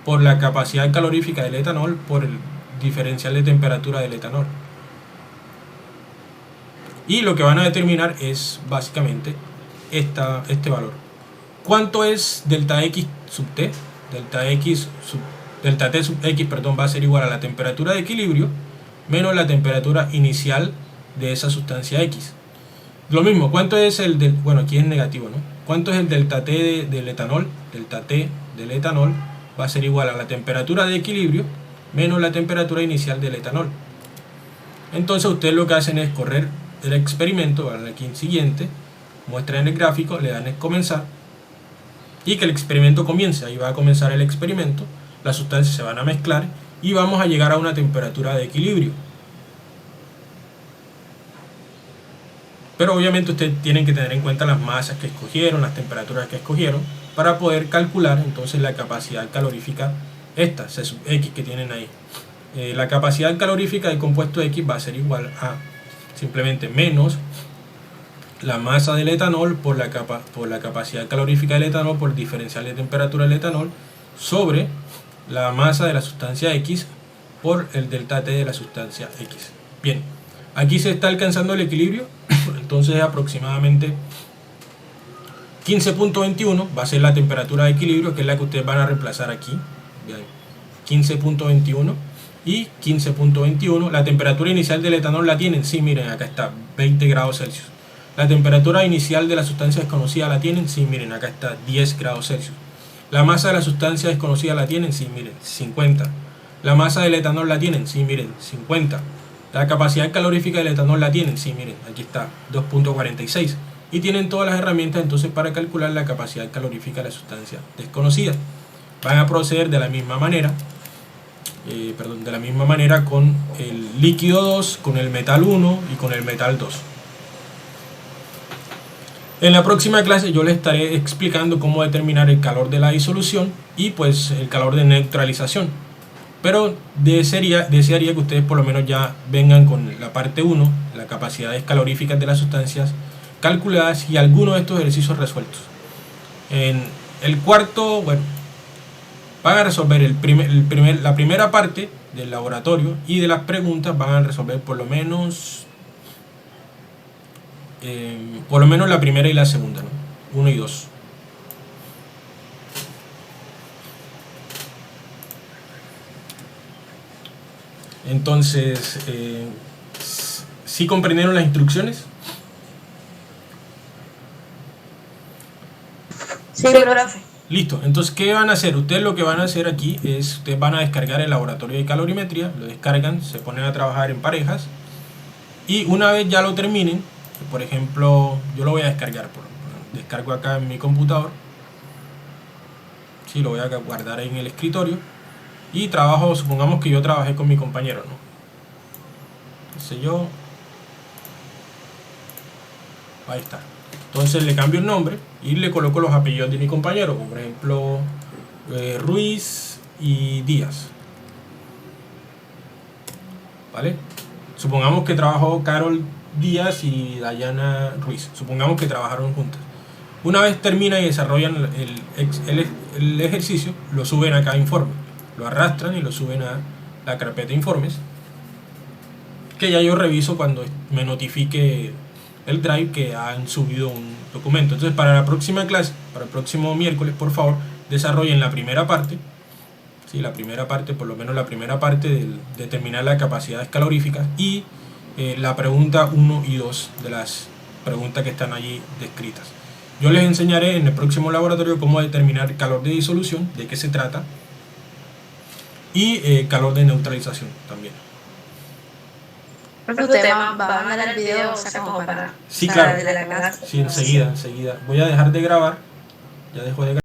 por la capacidad calorífica del etanol por el diferencial de temperatura del etanol. Y lo que van a determinar es básicamente este valor. ¿Cuánto es delta X sub T? Delta T sub X, perdón, va a ser igual a la temperatura de equilibrio menos la temperatura inicial de esa sustancia X. Lo mismo, ¿cuánto es el del, bueno, aquí es negativo, ¿no? ¿Cuánto es el delta T del etanol? Delta T del etanol va a ser igual a la temperatura de equilibrio menos la temperatura inicial del etanol. Entonces ustedes lo que hacen es correr el experimento, van aquí en siguiente, muestran el gráfico, le dan en comenzar y que el experimento comience. Ahí va a comenzar el experimento, las sustancias se van a mezclar y vamos a llegar a una temperatura de equilibrio. Pero obviamente ustedes tienen que tener en cuenta las masas que escogieron, las temperaturas que escogieron, para poder calcular entonces la capacidad calorífica, esta C sub X que tienen ahí. La capacidad calorífica del compuesto X va a ser igual a simplemente menos la masa del etanol por la capacidad calorífica del etanol por el diferencial de temperatura del etanol sobre la masa de la sustancia X por el delta T de la sustancia X. Bien, Aquí se está alcanzando el equilibrio, entonces aproximadamente 15.21 va a ser la temperatura de equilibrio, que es la que ustedes van a reemplazar aquí. 15.21 y 15.21. La temperatura inicial del etanol la tienen, sí, miren, acá está, 20 grados Celsius. La temperatura inicial de la sustancia desconocida la tienen, sí, miren, acá está, 10 grados Celsius. La masa de la sustancia desconocida la tienen, sí, miren, 50. La masa del etanol la tienen, sí, miren, 50. La capacidad calorífica del etanol la tienen, sí, miren, aquí está, 2.46. Y tienen todas las herramientas entonces para calcular la capacidad calorífica de la sustancia desconocida. Van a proceder de la misma manera, con el líquido 2, con el metal 1 y con el metal 2. En la próxima clase yo les estaré explicando cómo determinar el calor de la disolución y pues el calor de neutralización. Pero desearía que ustedes por lo menos ya vengan con la parte 1, las capacidades caloríficas de las sustancias calculadas y algunos de estos ejercicios resueltos. En el cuarto, bueno, van a resolver la primera parte del laboratorio y de las preguntas van a resolver por lo menos la primera y la segunda, ¿no? 1 y 2. Entonces, ¿sí comprendieron las instrucciones? Sí, profe. Listo, entonces ¿qué van a hacer? Ustedes lo que van a hacer aquí es, ustedes van a descargar el laboratorio de calorimetría, lo descargan, se ponen a trabajar en parejas y una vez ya lo terminen, por ejemplo, yo lo voy a descargar, descargo acá en mi computador, sí, lo voy a guardar ahí en el escritorio y trabajo, supongamos que yo trabajé con mi compañero, ¿no? Entonces yo, ahí está. Entonces le cambio el nombre y le coloco los apellidos de mi compañero, como por ejemplo Ruiz y Díaz. ¿Vale? Supongamos que trabajó Carol Díaz y Dayana Ruiz. Supongamos que trabajaron juntas. Una vez terminan y desarrollan el ejercicio, lo suben a cada informe. Lo arrastran y lo suben a la carpeta de informes, que ya yo reviso cuando me notifique el Drive que han subido un documento. Entonces para la próxima clase, para el próximo miércoles, por favor, desarrollen la primera parte, ¿sí? La primera parte, por lo menos la primera parte de determinar las capacidades caloríficas y la pregunta 1 y 2 de las preguntas que están allí descritas. Yo les enseñaré en el próximo laboratorio cómo determinar calor de disolución, de qué se trata, y calor de neutralización también. Profe, usted va a mandar el video, o sea, como para... Sí, o sea, claro. de la clase. Sí, enseguida. Voy a dejar de grabar. Ya dejo de grabar.